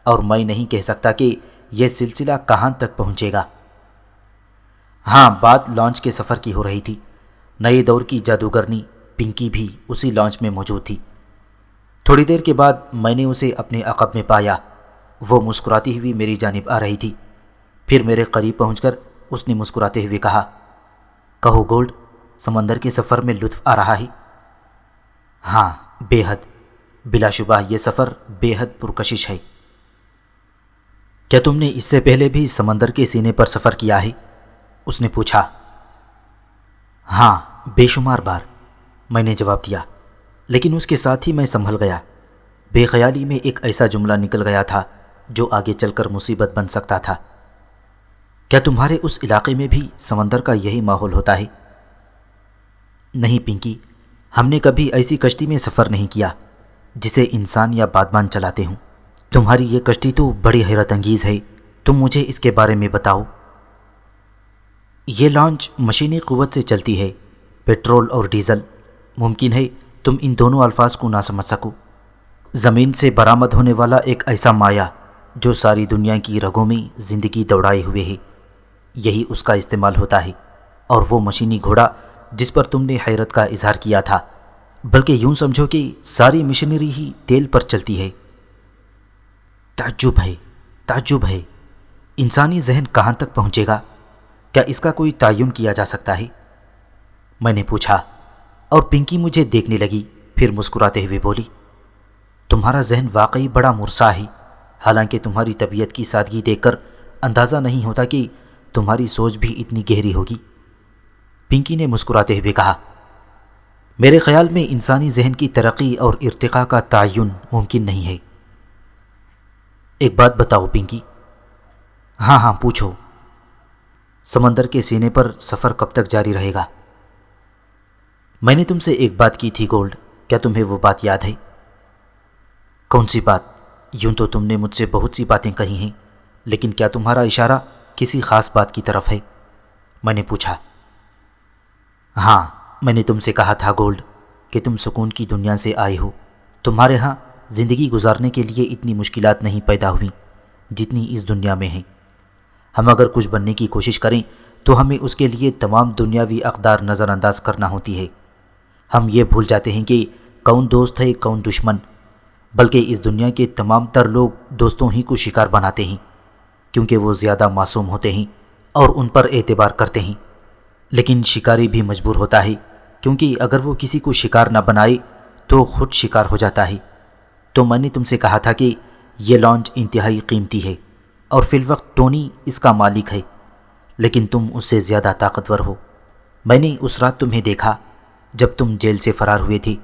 اور میں نہیں کہہ سکتا کہ یہ سلسلہ کہاں تک پہنچے گا۔ ہاں، بات لانچ کے سفر کی ہو رہی تھی۔ نئے دور کی جادوگرنی پنکی بھی اسی لانچ میں موجود تھی۔ تھوڑی دیر کے بعد میں نے اسے اپنے عقب میں پایا۔ وہ مسکراتی ہوئی میری جانب آ رہی تھی۔ پھر میرے قریب پہنچ کر اس نے مسکراتے ہوئے کہا، کہو گولڈ، سمندر کے سفر میں لطف آ رہا ہے؟ ہاں، بے حد۔ بلا شبہ یہ سفر بے حد پرکشش ہے۔ کیا تم نے اس سے پہلے بھی سمندر کے سینے پر سفر کیا ہے؟ اس نے پوچھا۔ ہاں، بے شمار بار، میں نے جواب دیا، لیکن اس کے ساتھ ہی میں سنبھل گیا۔ بے خیالی میں ایک ایسا جملہ نکل گیا تھا جو آگے چل کر مصیبت بن سکتا تھا۔ کیا تمہارے اس علاقے میں بھی سمندر کا یہی ماحول ہوتا ہے؟ نہیں پنکی، ہم نے کبھی ایسی کشتی میں سفر نہیں کیا جسے انسان یا بادبان چلاتے ہوں۔ تمہاری یہ کشتی تو بڑی حیرت انگیز ہے، تم مجھے اس کے بارے میں بتاؤ۔ یہ لانچ مشینی قوت سے چلتی ہے، پیٹرول اور ڈیزل۔ ممکن ہے تم ان دونوں الفاظ کو نہ سمجھ سکو۔ زمین سے برآمد ہونے والا ایک ایسا مایہ جو ساری دنیا کی رگوں میں زندگی دوڑائے ہوئے ہے، یہی اس کا استعمال ہوتا ہے۔ اور وہ مشینی گھوڑا جس پر تم نے حیرت کا اظہار کیا تھا، بلکہ یوں سمجھو کہ ساری مشینری ہی تیل پر چلتی ہے۔ تعجب ہے، تعجب ہے۔ انسانی ذہن کہاں تک پہنچے گا؟ کیا اس کا کوئی تعین کیا جا سکتا ہے؟ میں نے پوچھا، اور پنکی مجھے دیکھنے لگی، پھر مسکراتے ہوئے بولی، تمہارا ذہن واقعی بڑا مرصع ہے، حالانکہ تمہاری طبیعت کی سادگی دیکھ کر اندازہ نہیں ہوتا کہ تمہاری سوچ بھی اتنی گہری ہوگی۔ پنکی نے مسکراتے ہوئے کہا، میرے خیال میں انسانی ذہن کی ترقی اور ارتقاء کا تعین ممکن نہیں ہے۔ ایک بات بتاؤ پنکی۔ ہاں ہاں، پوچھو۔ سمندر کے سینے پر سفر کب تک جاری رہے گا؟ میں نے تم سے ایک بات کی تھی گولڈ، کیا تمہیں وہ بات یاد ہے؟ کون سی بات؟ یوں تو تم نے مجھ سے بہت سی باتیں کہی ہیں، لیکن کیا تمہارا اشارہ کسی خاص بات کی طرف ہے؟ میں نے پوچھا۔ ہاں، میں نے تم سے کہا تھا گولڈ کہ تم سکون کی دنیا سے آئے ہو، تمہارے ہاں زندگی گزارنے کے لیے اتنی مشکلات نہیں پیدا ہوئیں جتنی اس دنیا میں ہیں۔ ہم اگر کچھ بننے کی کوشش کریں تو ہمیں اس کے لیے تمام دنیاوی اقدار نظر انداز کرنا ہوتی ہے۔ ہم یہ بھول جاتے ہیں کہ کون دوست ہے کون دشمن، بلکہ اس دنیا کے تمام تر لوگ دوستوں ہی کو شکار بناتے ہیں، کیونکہ وہ زیادہ معصوم ہوتے ہیں اور ان پر اعتبار کرتے ہیں۔ لیکن شکاری بھی مجبور ہوتا ہے، کیونکہ اگر وہ کسی کو شکار نہ بنائے تو خود شکار ہو جاتا ہے۔ تو میں نے تم سے کہا تھا کہ یہ لانچ انتہائی قیمتی ہے اور فی الوقت ٹونی اس کا مالک ہے، لیکن تم اس سے زیادہ طاقتور ہو۔ میں نے اس رات تمہیں دیکھا جب تم جیل سے فرار ہوئے تھے،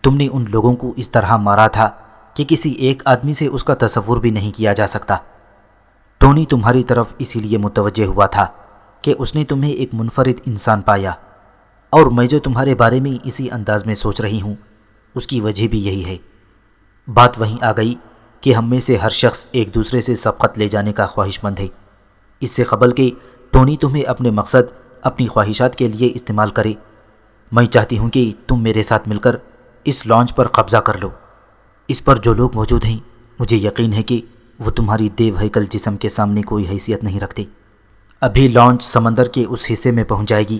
تم نے ان لوگوں کو اس طرح مارا تھا کہ کسی ایک آدمی سے اس کا تصور بھی نہیں کیا جا سکتا۔ ٹونی تمہاری طرف اسی لیے متوجہ ہوا تھا کہ اس نے تمہیں ایک منفرد انسان پایا، اور میں جو تمہارے بارے میں اسی انداز میں سوچ رہی ہوں اس کی وجہ بھی یہی ہے۔ بات وہیں آ گئی کہ ہم میں سے ہر شخص ایک دوسرے سے سبقت لے جانے کا خواہش مند ہے۔ اس سے قبل کہ ٹونی تمہیں اپنے مقصد، اپنی خواہشات کے لیے استعمال کرے، میں چاہتی ہوں کہ تم میرے ساتھ مل کر اس لانچ پر قبضہ کر لو۔ اس پر جو لوگ موجود ہیں مجھے یقین ہے کہ وہ تمہاری دیو ہیکل جسم کے سامنے کوئی حیثیت نہیں رکھتے۔ ابھی لانچ سمندر کے اس حصے میں پہنچ جائے گی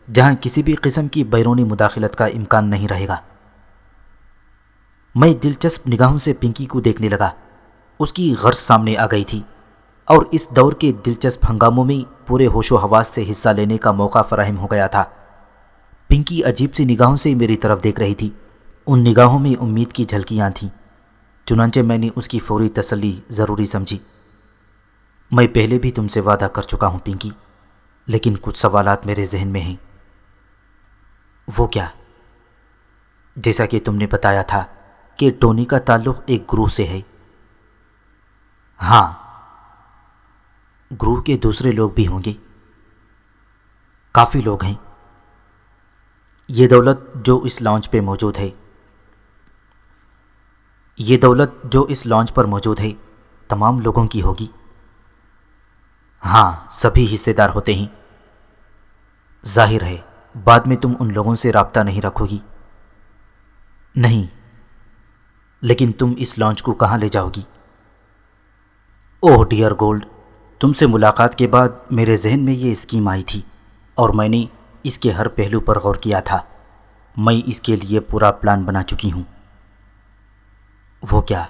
جہاں کسی بھی قسم کی بیرونی مداخلت کا امکان نہیں رہے گا۔ میں دلچسپ نگاہوں سے پنکی کو دیکھنے لگا۔ اس کی غرض سامنے آ گئی تھی، اور اس دور کے دلچسپ ہنگاموں میں پورے ہوش و حواس سے حصہ لینے کا موقع فراہم ہو گیا تھا۔ پنکی عجیب سی نگاہوں سے میری طرف دیکھ رہی تھی، ان نگاہوں میں امید کی جھلکیاں تھیں۔ چنانچہ میں نے اس کی فوری تسلی ضروری سمجھی۔ میں پہلے بھی تم سے وعدہ کر چکا ہوں پنکی، لیکن کچھ سوالات میرے ذہن میں ہیں۔ وہ کیا؟ جیسا کہ تم نے بتایا تھا کہ ٹونی کا تعلق ایک گروہ سے ہے۔ ہاں، گروہ کے دوسرے لوگ بھی ہوں گے، کافی لوگ ہیں۔ یہ دولت جو اس لانچ پہ موجود ہے، یہ دولت جو اس لانچ پر موجود ہے تمام لوگوں کی ہوگی؟ ہاں، سبھی حصے دار ہوتے ہیں۔ ظاہر ہے بعد میں تم ان لوگوں سے رابطہ نہیں رکھو گی؟ نہیں، لیکن تم اس لانچ کو کہاں لے جاؤ گی؟ اوہ ڈیئر گولڈ، تم سے ملاقات کے بعد میرے ذہن میں یہ اسکیم آئی تھی اور میں نے اس کے ہر پہلو پر غور کیا تھا۔ میں اس کے لیے پورا پلان بنا چکی ہوں۔ وہ کیا؟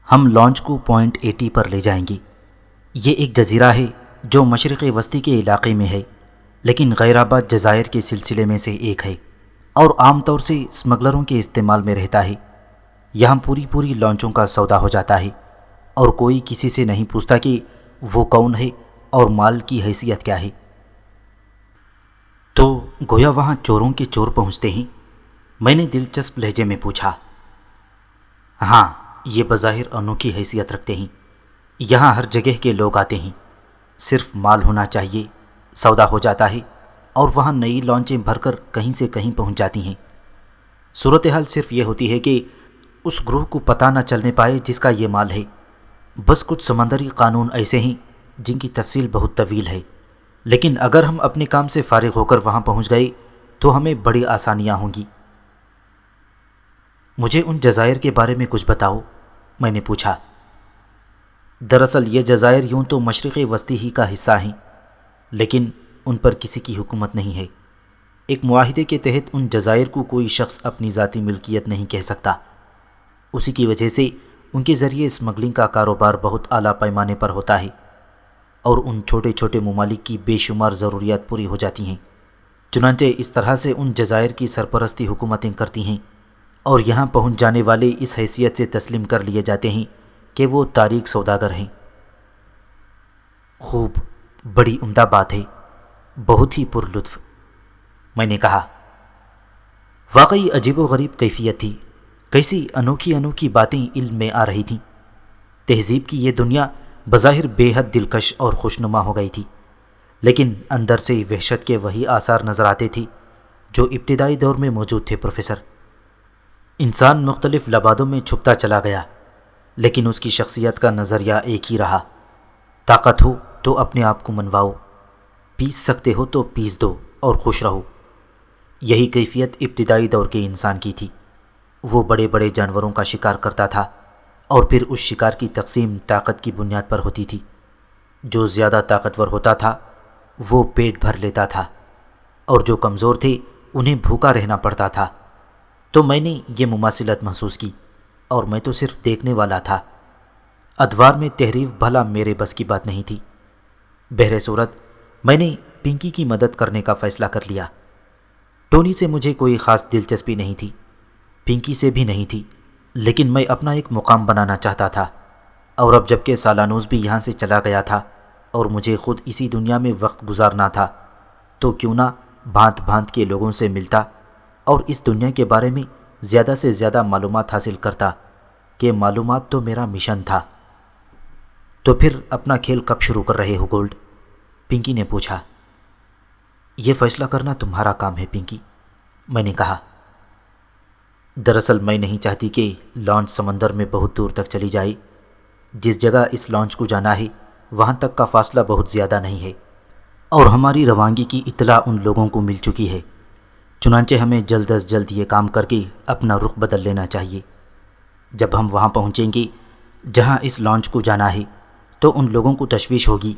ہم لانچ کو پوائنٹ 80 پر لے جائیں گے۔ یہ ایک جزیرہ ہے جو مشرق وسطی کے علاقے میں ہے، لیکن غیر آباد جزائر کے سلسلے میں سے ایک ہے، اور عام طور سے اسمگلروں کے استعمال میں رہتا ہے۔ یہاں پوری لانچوں کا سودا ہو جاتا ہے، اور کوئی کسی سے نہیں پوچھتا کہ وہ کون ہے اور مال کی حیثیت کیا ہے۔ تو گویا وہاں چوروں کے چور پہنچتے ہیں؟ میں نے دلچسپ لہجے میں پوچھا۔ ہاں، یہ بظاہر انوکھی حیثیت رکھتے ہیں۔ یہاں ہر جگہ کے لوگ آتے ہیں، صرف مال ہونا چاہیے، سودا ہو جاتا ہے، اور وہاں نئی لانچیں بھر کر کہیں سے کہیں پہنچ جاتی ہیں۔ صورتحال صرف یہ ہوتی ہے کہ اس گروہ کو پتہ نہ چلنے پائے جس کا یہ مال ہے۔ بس کچھ سمندری قانون ایسے ہیں جن کی تفصیل بہت طویل ہے، لیکن اگر ہم اپنے کام سے فارغ ہو کر وہاں پہنچ گئے تو ہمیں بڑی آسانیاں ہوں گی۔ مجھے ان جزائر کے بارے میں کچھ بتاؤ، میں نے پوچھا۔ دراصل یہ جزائر یوں تو مشرق وسطی ہی کا حصہ ہیں، لیکن ان پر کسی کی حکومت نہیں ہے۔ ایک معاہدے کے تحت ان جزائر کو کوئی شخص اپنی ذاتی ملکیت نہیں کہہ سکتا۔ اسی کی وجہ سے ان کے ذریعے اسمگلنگ کا کاروبار بہت اعلیٰ پیمانے پر ہوتا ہے، اور ان چھوٹے چھوٹے ممالک کی بے شمار ضروریات پوری ہو جاتی ہیں۔ چنانچہ اس طرح سے ان جزائر کی سرپرستی حکومتیں کرتی ہیں، اور یہاں پہنچ جانے والے اس حیثیت سے تسلیم کر لیے جاتے ہیں کہ وہ تاریک سوداگر ہیں۔ خوب، بڑی عمدہ بات ہے، بہت ہی پر لطف، میں نے کہا۔ واقعی عجیب و غریب کیفیت تھی، کیسی انوکھی باتیں علم میں آ رہی تھیں۔ تہذیب کی یہ دنیا بظاہر بے حد دلکش اور خوشنما ہو گئی تھی، لیکن اندر سے وحشت کے وہی آثار نظر آتے تھے جو ابتدائی دور میں موجود تھے پروفیسر۔ انسان مختلف لبادوں میں چھپتا چلا گیا، لیکن اس کی شخصیت کا نظریہ ایک ہی رہا۔ طاقت ہو تو اپنے آپ کو منواؤ، پیس سکتے ہو تو پیس دو اور خوش رہو۔ یہی کیفیت ابتدائی دور کے انسان کی تھی۔ وہ بڑے بڑے جانوروں کا شکار کرتا تھا اور پھر اس شکار کی تقسیم طاقت کی بنیاد پر ہوتی تھی۔ جو زیادہ طاقتور ہوتا تھا وہ پیٹ بھر لیتا تھا، اور جو کمزور تھے انہیں بھوکا رہنا پڑتا تھا۔ تو میں نے یہ مماثلت محسوس کی، اور میں تو صرف دیکھنے والا تھا۔ ادوار میں تحریف بھلا میرے بس کی بات نہیں تھی۔ بہر صورت میں نے پنکی کی مدد کرنے کا فیصلہ کر لیا۔ ٹونی سے مجھے کوئی خاص دلچسپی نہیں تھی، پنکی سے بھی نہیں تھی، لیکن میں اپنا ایک مقام بنانا چاہتا تھا، اور اب جب کہ سالانوز بھی یہاں سے چلا گیا تھا اور مجھے خود اسی دنیا میں وقت گزارنا تھا، تو کیوں نہ بھانت بھانت کے لوگوں سے ملتا اور اس دنیا کے بارے میں زیادہ سے زیادہ معلومات حاصل کرتا، کہ معلومات تو میرا مشن تھا۔ تو پھر اپنا کھیل کب شروع کر رہے ہو گولڈ؟ پنکی نے پوچھا۔ یہ فیصلہ کرنا تمہارا کام ہے پنکی، میں نے کہا۔ دراصل میں نہیں چاہتی کہ لانچ سمندر میں بہت دور تک چلی جائے۔ جس جگہ اس لانچ کو جانا ہے وہاں تک کا فاصلہ بہت زیادہ نہیں ہے، اور ہماری روانگی کی اطلاع ان لوگوں کو مل چکی ہے۔ چنانچہ ہمیں جلد از جلد یہ کام کر کے اپنا رخ بدل لینا چاہیے۔ جب ہم وہاں پہنچیں گے جہاں اس لانچ کو جانا ہے تو ان لوگوں کو تشویش ہوگی،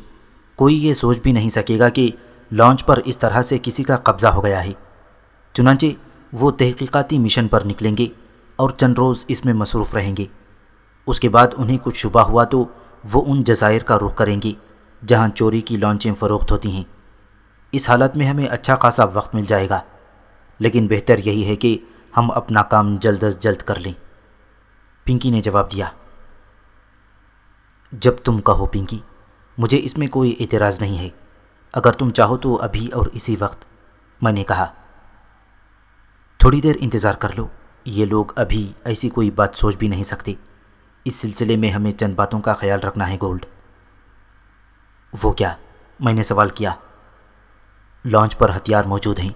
کوئی یہ سوچ بھی نہیں سکے گا کہ لانچ پر اس طرح سے کسی کا قبضہ ہو گیا ہے۔ چنانچہ وہ تحقیقاتی مشن پر نکلیں گے اور چند روز اس میں مصروف رہیں گے۔ اس کے بعد انہیں کچھ شبہ ہوا تو وہ ان جزائر کا رخ کریں گے جہاں چوری کی لانچیں فروخت ہوتی ہیں۔ اس حالت میں ہمیں اچھا خاصا وقت مل جائے گا، لیکن بہتر یہی ہے کہ ہم اپنا کام جلد از جلد کر لیں۔ پنکی نے جواب دیا۔ جب تم کہو پنکی، مجھے اس میں کوئی اعتراض نہیں ہے، اگر تم چاہو تو ابھی اور اسی وقت، میں نے کہا۔ تھوڑی دیر انتظار کر لو، یہ لوگ ابھی ایسی کوئی بات سوچ بھی نہیں سکتے۔ اس سلسلے میں ہمیں چند باتوں کا خیال رکھنا ہے گولڈ۔ وہ کیا؟ میں نے سوال کیا۔ لانچ پر ہتھیار موجود ہیں۔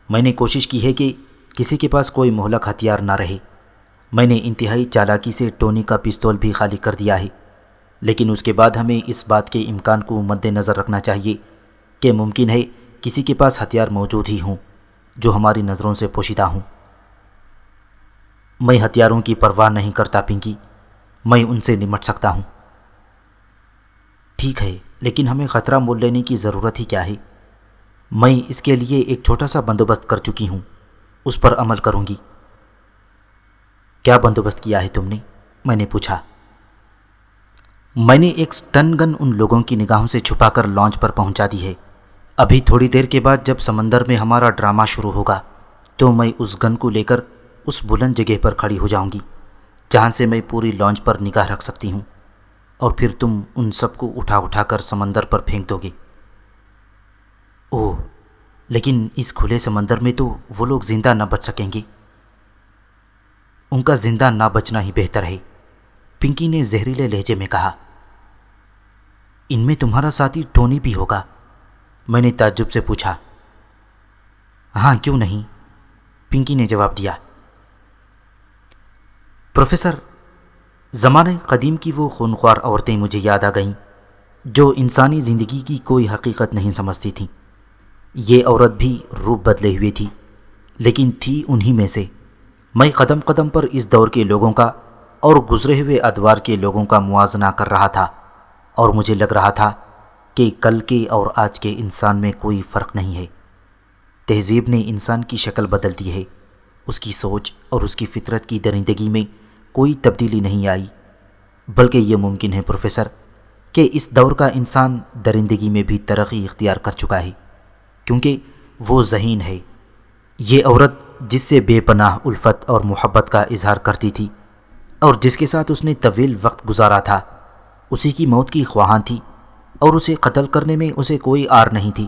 میں نے کوشش کی ہے کہ کسی کے پاس کوئی مہلک ہتھیار نہ رہے۔ میں نے انتہائی چالاکی سے ٹونی کا پستول بھی خالی کر دیا ہے، لیکن اس کے بعد ہمیں اس بات کے امکان کو مد نظر رکھنا چاہیے کہ ممکن ہے کسی کے پاس ہتھیار موجود ہی ہوں جو ہماری نظروں سے پوشیدہ ہوں۔ میں ہتھیاروں کی پرواہ نہیں کرتا پنکی، میں ان سے نمٹ سکتا ہوں۔ ٹھیک ہے، لیکن ہمیں خطرہ مول لینے کی ضرورت ہی کیا ہے؟ میں اس کے لیے ایک چھوٹا سا بندوبست کر چکی ہوں، اس پر عمل کروں گی۔ کیا بندوبست کیا ہے تم نے؟ میں نے پوچھا۔ میں نے ایک سٹن گن ان لوگوں کی نگاہوں سے چھپا کر لانچ پر پہنچا دی ہے۔ ابھی تھوڑی دیر کے بعد جب سمندر میں ہمارا ڈرامہ شروع ہوگا تو میں اس گن کو لے کر اس بلند جگہ پر کھڑی ہو جاؤں گی جہاں سے میں پوری لانچ پر نگاہ رکھ سکتی ہوں، اور پھر تم ان سب کو اٹھا اٹھا کر سمندر پر پھینک دو گے۔ اوہ، لیکن اس کھلے سمندر میں تو وہ لوگ زندہ نہ بچ سکیں گے۔ ان کا زندہ نہ بچنا ہی بہتر ہے، پنکی نے زہریلے لہجے میں کہا۔ ان میں تمہارا ساتھی ٹونی بھی ہوگا؟ میں نے تعجب سے پوچھا۔ ہاں، کیوں نہیں؟ پنکی نے جواب دیا۔ پروفیسر، زمانہ قدیم کی وہ خونخوار عورتیں مجھے یاد آ گئیں جو انسانی زندگی کی کوئی حقیقت نہیں سمجھتی تھیں۔ یہ عورت بھی روپ بدلے ہوئے تھی، لیکن تھی انہی میں سے۔ میں قدم قدم پر اس دور کے لوگوں کا اور گزرے ہوئے ادوار کے لوگوں کا موازنہ کر رہا تھا، اور مجھے لگ رہا تھا کہ کل کے اور آج کے انسان میں کوئی فرق نہیں ہے۔ تہذیب نے انسان کی شکل بدل دی ہے، اس کی سوچ اور اس کی فطرت کی درندگی میں کوئی تبدیلی نہیں آئی، بلکہ یہ ممکن ہے پروفیسر کہ اس دور کا انسان درندگی میں بھی ترقی اختیار کر چکا ہے، کیونکہ وہ ذہین ہے۔ یہ عورت جس سے بے پناہ الفت اور محبت کا اظہار کرتی تھی اور جس کے ساتھ اس نے طویل وقت گزارا تھا، اسی کی موت کی خواہاں تھی، اور اسے قتل کرنے میں اسے کوئی آر نہیں تھی۔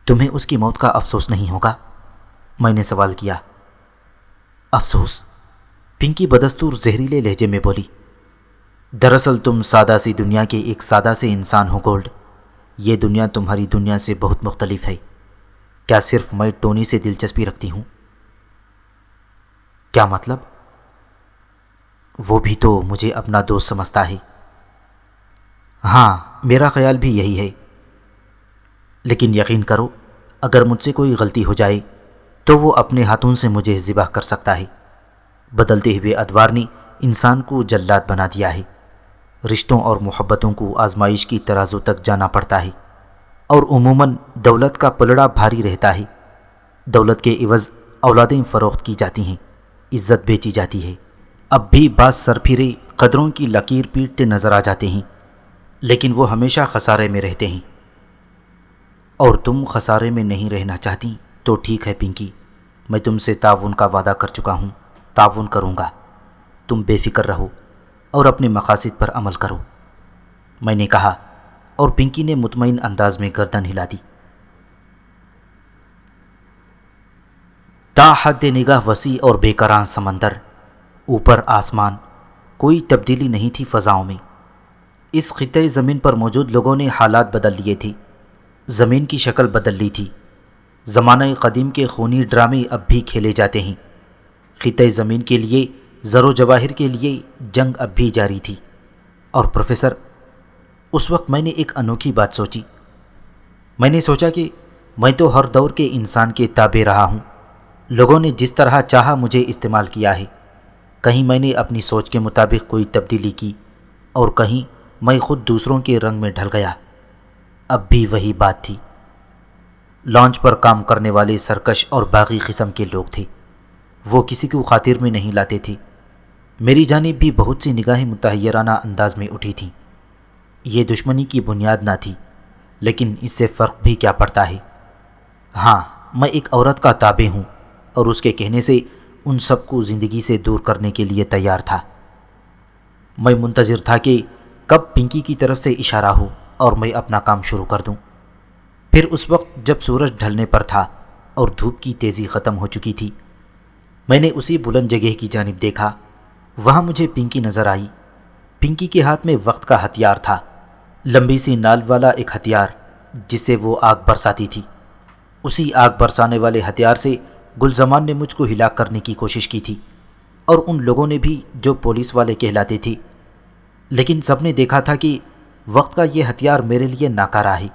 تمہیں اس کی موت کا افسوس نہیں ہوگا؟ میں نے سوال کیا۔ افسوس؟ پنکی بدستور زہریلے لہجے میں بولی۔ دراصل تم سادہ سی دنیا کے ایک سادہ سے انسان ہو گولڈ۔ یہ دنیا تمہاری دنیا سے بہت مختلف ہے۔ کیا صرف میں ٹونی سے دلچسپی رکھتی ہوں؟ کیا مطلب؟ وہ بھی تو مجھے اپنا دوست سمجھتا ہے۔ ہاں، میرا خیال بھی یہی ہے، لیکن یقین کرو اگر مجھ سے کوئی غلطی ہو جائے تو وہ اپنے ہاتھوں سے مجھے ذبح کر سکتا ہے۔ بدلتے ہوئے ادوار نے انسان کو جلاد بنا دیا ہے۔ رشتوں اور محبتوں کو آزمائش کی ترازو تک جانا پڑتا ہے، اور عموماً دولت کا پلڑا بھاری رہتا ہے۔ دولت کے عوض اولادیں فروخت کی جاتی ہیں، عزت بیچی جاتی ہے۔ اب بھی بعض سرپھیرے قدروں کی لکیر پیٹتے نظر آ جاتے ہیں، لیکن وہ ہمیشہ خسارے میں رہتے ہیں۔ اور تم خسارے میں نہیں رہنا چاہتی تو ٹھیک ہے پنکی، میں تم سے تعاون کا وعدہ کر چکا ہوں، تعاون کروں گا۔ تم بے فکر رہو اور اپنے مقاصد پر عمل کرو، میں نے کہا، اور پنکی نے مطمئن انداز میں گردن ہلا دی۔ تا حد نگاہ وسیع اور بے کران سمندر، اوپر آسمان، کوئی تبدیلی نہیں تھی فضاؤں میں۔ اس خطے زمین پر موجود لوگوں نے حالات بدل لیے تھے، زمین کی شکل بدل لی تھی۔ زمانہ قدیم کے خونی ڈرامے اب بھی کھیلے جاتے ہیں۔ خطے زمین کے لیے، زر و جواہر کے لیے جنگ اب بھی جاری تھی۔ اور پروفیسر، اس وقت میں نے ایک انوکھی بات سوچی۔ میں نے سوچا کہ میں تو ہر دور کے انسان کے تابع رہا ہوں۔ لوگوں نے جس طرح چاہا مجھے استعمال کیا ہے۔ کہیں میں نے اپنی سوچ کے مطابق کوئی تبدیلی کی، اور کہیں میں خود دوسروں کے رنگ میں ڈھل گیا۔ اب بھی وہی بات تھی۔ لانچ پر کام کرنے والے سرکش اور باغی قسم کے لوگ تھے، وہ کسی کو خاطر میں نہیں لاتے تھے۔ میری جانب بھی بہت سی نگاہیں متحیرانہ انداز میں اٹھی تھیں۔ یہ دشمنی کی بنیاد نہ تھی، لیکن اس سے فرق بھی کیا پڑتا ہے؟ ہاں، میں ایک عورت کا تابع ہوں، اور اس کے کہنے سے ان سب کو زندگی سے دور کرنے کے لیے تیار تھا۔ میں منتظر تھا کہ کب پنکی کی طرف سے اشارہ ہو اور میں اپنا کام شروع کر دوں۔ پھر اس وقت جب سورج ڈھلنے پر تھا اور دھوپ کی تیزی ختم ہو چکی تھی، میں نے اسی بلند جگہ کی جانب دیکھا۔ وہاں مجھے پنکی نظر آئی۔ پنکی کے ہاتھ میں وقت کا ہتھیار تھا، لمبی سی نال والا ایک ہتھیار جس سے وہ آگ برساتی تھی۔ اسی آگ برسانے والے ہتھیار سے گلزمان نے مجھ کو ہلاک کرنے کی کوشش کی تھی، اور ان لوگوں نے بھی جو پولیس والے کہلاتے تھے، لیکن سب نے دیکھا تھا کہ وقت کا یہ ہتھیار میرے لیے ناکارہ ہے۔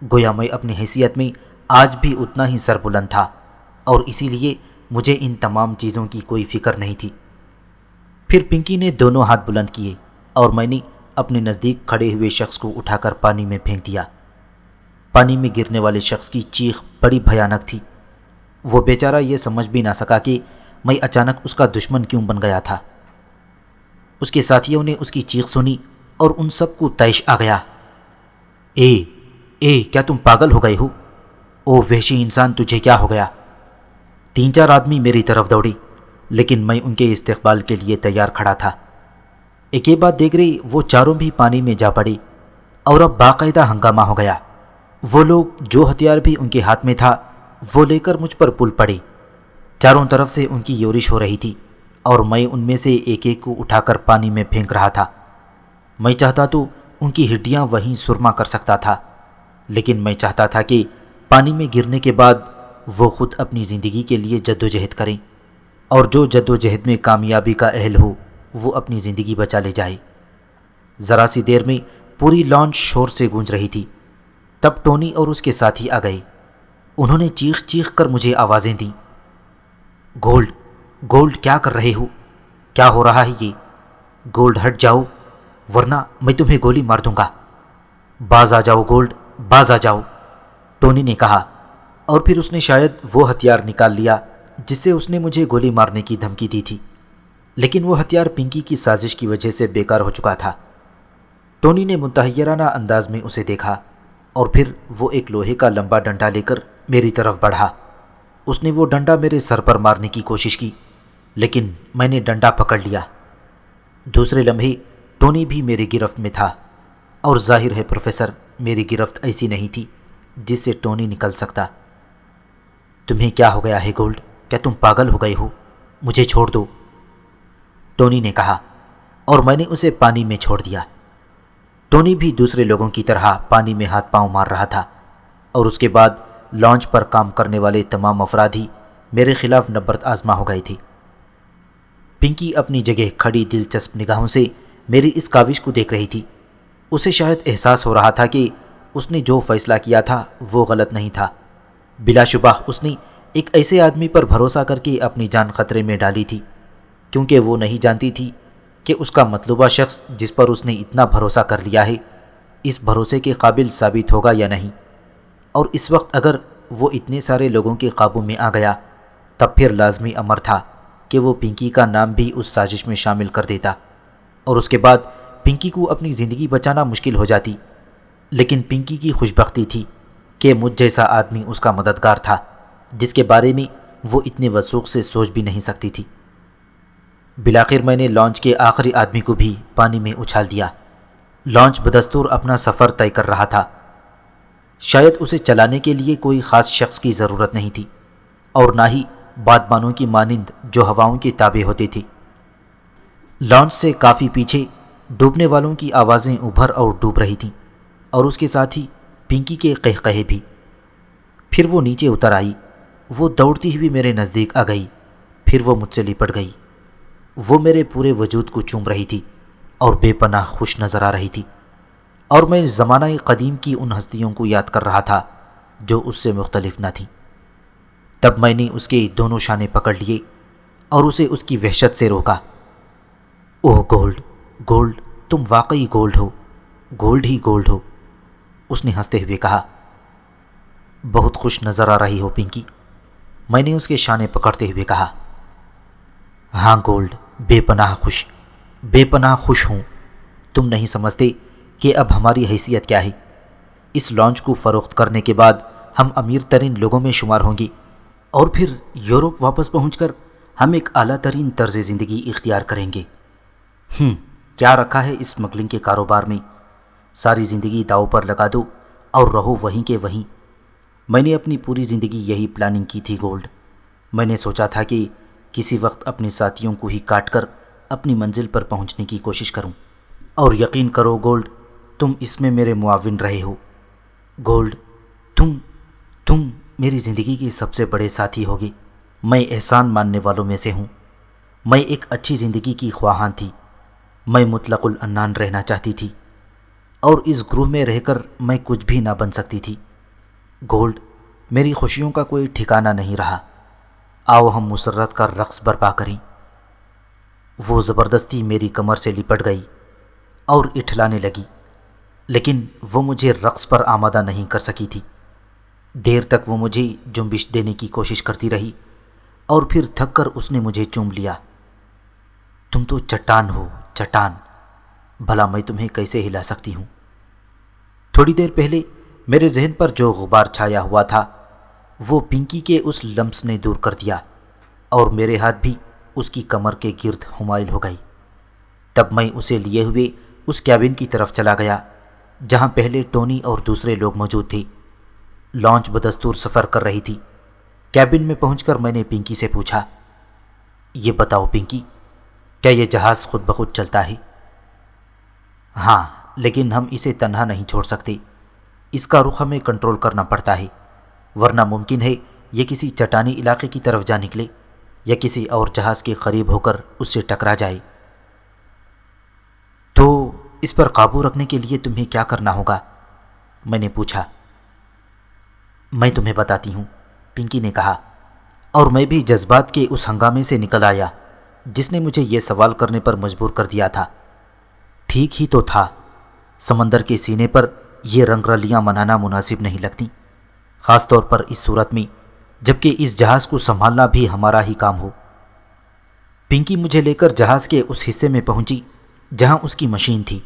گویا میں اپنی حیثیت میں آج بھی اتنا ہی سربلند تھا، اور اسی لیے مجھے ان تمام چیزوں کی کوئی فکر نہیں تھی۔ پھر پنکی نے دونوں ہاتھ بلند کیے، اور میں نے اپنے نزدیک کھڑے ہوئے شخص کو اٹھا کر پانی میں پھینک دیا۔ پانی میں گرنے والے شخص کی چیخ بڑی بھیانک تھی۔ وہ بیچارہ یہ سمجھ بھی نہ سکا کہ میں اچانک اس کا دشمن کیوں بن گیا تھا۔ اس کے ساتھیوں نے اس کی چیخ سنی اور ان سب کو طیش آ گیا۔ اے کیا تم پاگل ہو گئے ہو؟ او وحشی انسان، تجھے کیا ہو گیا؟ 3-4 آدمی میری طرف دوڑے، لیکن میں ان کے استقبال کے لیے تیار کھڑا تھا۔ ایک یہ بات دیکھ رہی وہ چاروں بھی پانی میں جا پڑے، اور اب باقاعدہ ہنگامہ ہو گیا۔ وہ لوگ جو ہتھیار بھی ان کے ہاتھ میں تھا وہ لے کر مجھ پر پل پڑے۔ چاروں طرف سے ان کی یورش ہو رہی تھی، اور میں ان میں سے ایک ایک کو اٹھا کر پانی میں پھینک رہا تھا۔ میں چاہتا تو ان کی ہڈیاں وہیں سرما کر سکتا تھا، لیکن میں چاہتا تھا کہ پانی میں گرنے کے بعد وہ خود اپنی زندگی کے لیے جدوجہد کریں، اور جو جدوجہد میں کامیابی کا اہل ہو وہ اپنی زندگی بچا لے جائے۔ ذرا سی دیر میں پوری لانچ شور سے گونج رہی تھی۔ تب ٹونی اور اس کے ساتھی آ گئے۔ انہوں نے چیخ چیخ کر مجھے آوازیں دیں۔ گولڈ کیا کر رہے ہو؟ کیا ہو رہا ہے یہ؟ گولڈ ہٹ جاؤ، ورنہ میں تمہیں گولی مار دوں گا۔ باز آ جاؤ گولڈ، باز آ جاؤ، ٹونی نے کہا، اور پھر اس نے شاید وہ ہتھیار نکال لیا جس سے اس نے مجھے گولی مارنے کی دھمکی دی تھی، لیکن وہ ہتھیار پنکی کی سازش کی وجہ سے بیکار ہو چکا تھا۔ ٹونی نے متحیرانہ انداز میں اسے دیکھا، اور پھر وہ ایک لوہے کا لمبا ڈنڈا لے کر میری طرف بڑھا۔ اس نے وہ ڈنڈا میرے سر پر مارنے کی کوشش کی، لیکن میں نے ڈنڈا پکڑ لیا۔ دوسرے لمحے ٹونی بھی میری گرفت میں تھا، اور ظاہر ہے پروفیسر میری گرفت ایسی نہیں تھی جس سے ٹونی نکل سکتا۔ تمہیں کیا ہو گیا ہے گولڈ؟ کیا تم پاگل ہو گئے ہو؟ مجھے چھوڑ دو، ٹونی نے کہا، اور میں نے اسے پانی میں چھوڑ دیا۔ ٹونی بھی دوسرے لوگوں کی طرح پانی میں ہاتھ پاؤں مار رہا تھا، اور اس کے بعد لانچ پر کام کرنے والے تمام افراد ہی میرے خلاف نبرد آزما ہو گئے تھے۔ پنکی اپنی جگہ کھڑی دلچسپ نگاہوں سے میری اس کاوش کو دیکھ رہی تھی۔ اسے شاید احساس ہو رہا تھا کہ اس نے جو فیصلہ کیا تھا وہ غلط نہیں تھا۔ بلا شبہ اس نے ایک ایسے آدمی پر بھروسہ کر کے اپنی جان خطرے میں ڈالی تھی، کیونکہ وہ نہیں جانتی تھی کہ اس کا مطلوبہ شخص جس پر اس نے اتنا بھروسہ کر لیا ہے اس بھروسے کے قابل ثابت ہوگا یا نہیں، اور اس وقت اگر وہ اتنے سارے لوگوں کے قابو میں آ گیا تب پھر لازمی امر تھا کہ وہ پنکی کا نام بھی اس سازش میں شامل کر دیتا، اور اس کے بعد پنکی کو اپنی زندگی بچانا مشکل ہو جاتی۔ لیکن پنکی کی خوش بختی تھی کہ مجھ جیسا آدمی اس کا مددگار تھا جس کے بارے میں وہ اتنے وثوق سے سوچ بھی نہیں سکتی تھی۔ بالآخر میں نے لانچ کے آخری آدمی کو بھی پانی میں اچھال دیا۔ لانچ بدستور اپنا سفر طے کر رہا تھا۔ شاید اسے چلانے کے لیے کوئی خاص شخص کی ضرورت نہیں تھی، اور نہ ہی بادبانوں کی مانند جو ہواؤں کے تابع ہوتے تھے۔ لانچ سے کافی پیچھے ڈوبنے والوں کی آوازیں ابھر اور ڈوب رہی تھیں، اور اس کے ساتھ ہی پنکی کے قہقہے بھی۔ پھر وہ نیچے اتر آئی، وہ دوڑتی ہوئی میرے نزدیک آ گئی، پھر وہ مجھ سے لپٹ گئی۔ وہ میرے پورے وجود کو چوم رہی تھی اور بے پناہ خوش نظر آ رہی تھی، اور میں زمانہ قدیم کی ان ہستیوں کو یاد کر رہا تھا جو اس سے مختلف نہ تھیں۔ تب میں نے اس کے دونوں شانے پکڑ لیے اور اسے اس کی وحشت سے روکا۔ اوہ گولڈ، گولڈ، تم واقعی گولڈ ہو، گولڈ ہی گولڈ ہو، اس نے ہنستے ہوئے کہا۔ بہت خوش نظر آ رہی ہو پنکی، میں نے اس کے شانے پکڑتے ہوئے کہا۔ ہاں گولڈ، بے پناہ خوش، بے پناہ خوش ہوں۔ تم نہیں سمجھتے کہ اب ہماری حیثیت کیا ہے۔ اس لانچ کو فروخت کرنے کے بعد ہم امیر ترین لوگوں میں شمار ہوں گے، اور پھر یورپ واپس پہنچ کر ہم ایک اعلیٰ ترین طرز زندگی اختیار کریں گے۔ کیا رکھا ہے اس اسمگلنگ کے کاروبار میں؟ ساری زندگی داؤ پر لگا دو اور رہو وہیں کے وہیں۔ میں نے اپنی پوری زندگی یہی پلاننگ کی تھی گولڈ۔ میں نے سوچا تھا کہ کسی وقت اپنے ساتھیوں کو ہی کاٹ کر اپنی منزل پر پہنچنے کی کوشش کروں، اور یقین کرو گولڈ، تم اس میں میرے معاون رہے ہو۔ گولڈ، تم میری زندگی کے سب سے بڑے ساتھی ہوگے۔ میں احسان ماننے والوں میں سے ہوں۔ میں ایک اچھی زندگی کی خواہاں تھی۔ میں مطلق العنان رہنا چاہتی تھی، اور اس گروہ میں رہ کر میں کچھ بھی نہ بن سکتی تھی۔ گولڈ، میری خوشیوں کا کوئی ٹھکانہ نہیں رہا۔ آؤ ہم مسرت کا رقص برپا کریں۔ وہ زبردستی میری کمر سے لپٹ گئی اور اٹھلانے لگی، لیکن وہ مجھے رقص پر آمادہ نہیں کر سکی تھی۔ دیر تک وہ مجھے جنبش دینے کی کوشش کرتی رہی، اور پھر تھک کر اس نے مجھے چوم لیا۔ تم تو چٹان ہو، چٹان، بھلا میں تمہیں کیسے ہلا سکتی ہوں؟ تھوڑی دیر پہلے میرے ذہن پر جو غبار چھایا ہوا تھا وہ پنکی کے اس لمس نے دور کر دیا، اور میرے ہاتھ بھی اس کی کمر کے گرد حمائل ہو گئی۔ تب میں اسے لیے ہوئے اس کیبن کی طرف چلا گیا جہاں پہلے ٹونی اور دوسرے لوگ موجود تھے۔ لانچ بدستور سفر کر رہی تھی۔ کیبن میں پہنچ کر میں نے پنکی سے پوچھا، یہ بتاؤ پنکی، کیا یہ جہاز خود بخود چلتا ہے؟ ہاں، لیکن ہم اسے تنہا نہیں چھوڑ سکتے۔ اس کا رخ ہمیں کنٹرول کرنا پڑتا ہے، ورنہ ممکن ہے یہ کسی چٹانی علاقے کی طرف جا نکلے یا کسی اور جہاز کے قریب ہو کر اس سے ٹکرا جائے۔ تو اس پر قابو رکھنے کے لیے تمہیں کیا کرنا ہوگا؟ میں نے پوچھا۔ میں تمہیں بتاتی ہوں، پنکی نے کہا، اور میں بھی جذبات کے اس ہنگامے سے نکل آیا جس نے مجھے یہ سوال کرنے پر مجبور کر دیا تھا۔ ٹھیک ہی تو تھا، سمندر کے سینے پر یہ رنگ رلیاں منانا مناسب نہیں لگتی، خاص طور پر اس صورت میں جبکہ اس جہاز کو سنبھالنا بھی ہمارا ہی کام ہو۔ پنکی مجھے لے کر جہاز کے اس حصے میں پہنچی جہاں اس کی مشین تھی۔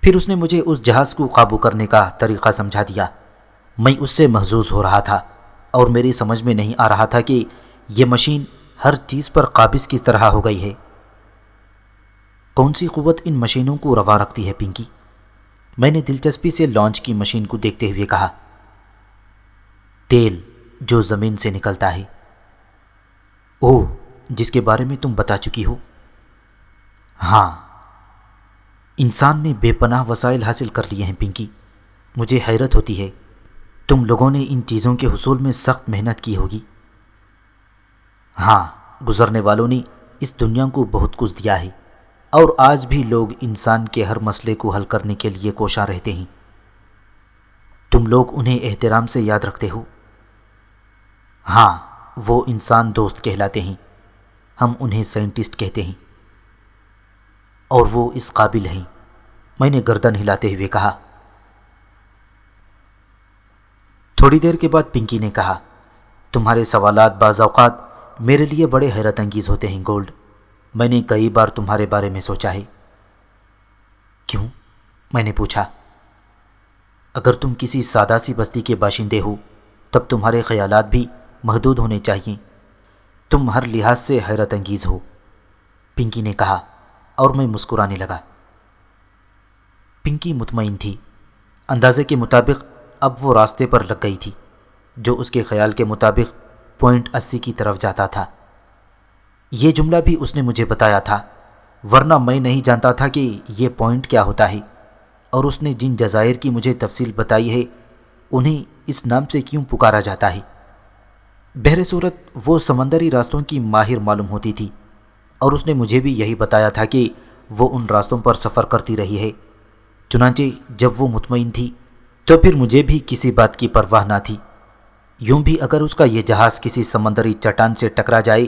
پھر اس نے مجھے اس جہاز کو قابو کرنے کا طریقہ سمجھا دیا۔ میں اس سے محظوظ ہو رہا تھا، اور میری سمجھ میں نہیں آ رہا تھا کہ یہ مشین ہر چیز پر قابض کس طرح ہو گئی ہے۔ کون سی قوت ان مشینوں کو روا رکھتی ہے پنکی؟ میں نے دلچسپی سے لانچ کی مشین کو دیکھتے ہوئے کہا۔ تیل جو زمین سے نکلتا ہے۔ اوہ، جس کے بارے میں تم بتا چکی ہو۔ ہاں، انسان نے بے پناہ وسائل حاصل کر لیے ہیں پنکی، مجھے حیرت ہوتی ہے تم لوگوں نے ان چیزوں کے حصول میں سخت محنت کی ہوگی۔ ہاں، گزرنے والوں نے اس دنیا کو بہت کچھ دیا ہے، اور آج بھی لوگ انسان کے ہر مسئلے کو حل کرنے کے لیے کوشاں رہتے ہیں۔ تم لوگ انہیں احترام سے یاد رکھتے ہو؟ ہاں، وہ انسان دوست کہلاتے ہیں، ہم انہیں سائنٹسٹ کہتے ہیں، اور وہ اس قابل ہیں، میں نے گردن ہلاتے ہوئے کہا۔ تھوڑی دیر کے بعد پنکی نے کہا، تمہارے سوالات بعض اوقات میرے لیے بڑے حیرت انگیز ہوتے ہیں گولڈ، میں نے کئی بار تمہارے بارے میں سوچا ہے۔ کیوں؟ میں نے پوچھا۔ اگر تم کسی سادہ سی بستی کے باشندے ہو تب تمہارے خیالات بھی محدود ہونے چاہیے، تم ہر لحاظ سے حیرت انگیز ہو، پنکی نے کہا، اور میں مسکرانے لگا۔ پنکی مطمئن تھی، اندازے کے مطابق اب وہ راستے پر لگ گئی تھی جو اس کے خیال کے مطابق پوائنٹ 80 کی طرف جاتا تھا۔ یہ جملہ بھی اس نے مجھے بتایا تھا، ورنہ میں نہیں جانتا تھا کہ یہ پوائنٹ کیا ہوتا ہے، اور اس نے جن جزائر کی مجھے تفصیل بتائی ہے انہیں اس نام سے کیوں پکارا جاتا ہے۔ بہر صورت وہ سمندری راستوں کی ماہر معلوم ہوتی تھی، اور اس نے مجھے بھی یہی بتایا تھا کہ وہ ان راستوں پر سفر کرتی رہی ہے۔ چنانچہ جب وہ مطمئن تھی تو پھر مجھے بھی کسی بات کی پرواہ نہ تھی۔ یوں بھی اگر اس کا یہ جہاز کسی سمندری چٹان سے ٹکرا جائے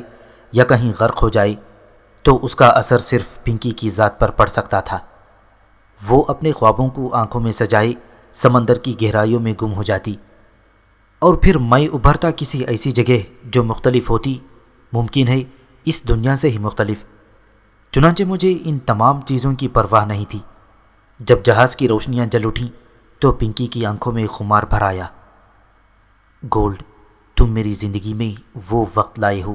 یا کہیں غرق ہو جائے تو اس کا اثر صرف پنکی کی ذات پر پڑ سکتا تھا۔ وہ اپنے خوابوں کو آنکھوں میں سجائے سمندر کی گہرائیوں میں گم ہو جاتی، اور پھر میں ابھرتا کسی ایسی جگہ جو مختلف ہوتی، ممکن ہے اس دنیا سے ہی مختلف۔ چنانچہ مجھے ان تمام چیزوں کی پرواہ نہیں تھی۔ جب جہاز کی روشنیاں جل اٹھیں تو پنکی کی آنکھوں میں خمار بھر آیا۔ گولڈ، تم میری زندگی میں وہ وقت لائے ہو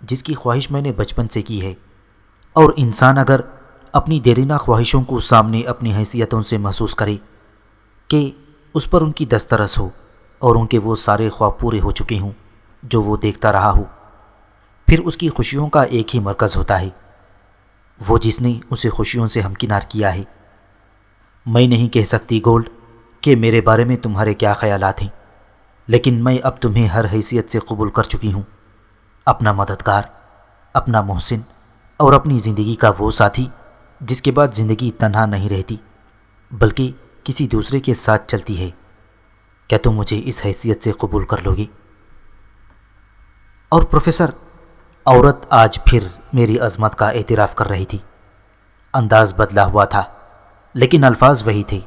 جس کی خواہش میں نے بچپن سے کی ہے، اور انسان اگر اپنی دیرینہ خواہشوں کو سامنے اپنی حیثیتوں سے محسوس کرے کہ اس پر ان کی دسترس ہو اور ان کے وہ سارے خواب پورے ہو چکے ہوں جو وہ دیکھتا رہا ہو، پھر اس کی خوشیوں کا ایک ہی مرکز ہوتا ہے، وہ جس نے اسے خوشیوں سے ہمکنار کیا ہے۔ میں نہیں کہہ سکتی گولڈ کہ میرے بارے میں تمہارے کیا خیالات ہیں، لیکن میں اب تمہیں ہر حیثیت سے قبول کر چکی ہوں، اپنا مددگار، اپنا محسن، اور اپنی زندگی کا وہ ساتھی جس کے بعد زندگی تنہا نہیں رہتی بلکہ کسی دوسرے کے ساتھ چلتی ہے۔ کیا تم مجھے اس حیثیت سے قبول کر لو گی؟ اور پروفیسر، عورت آج پھر میری عظمت کا اعتراف کر رہی تھی۔ انداز بدلا ہوا تھا لیکن الفاظ وہی تھے،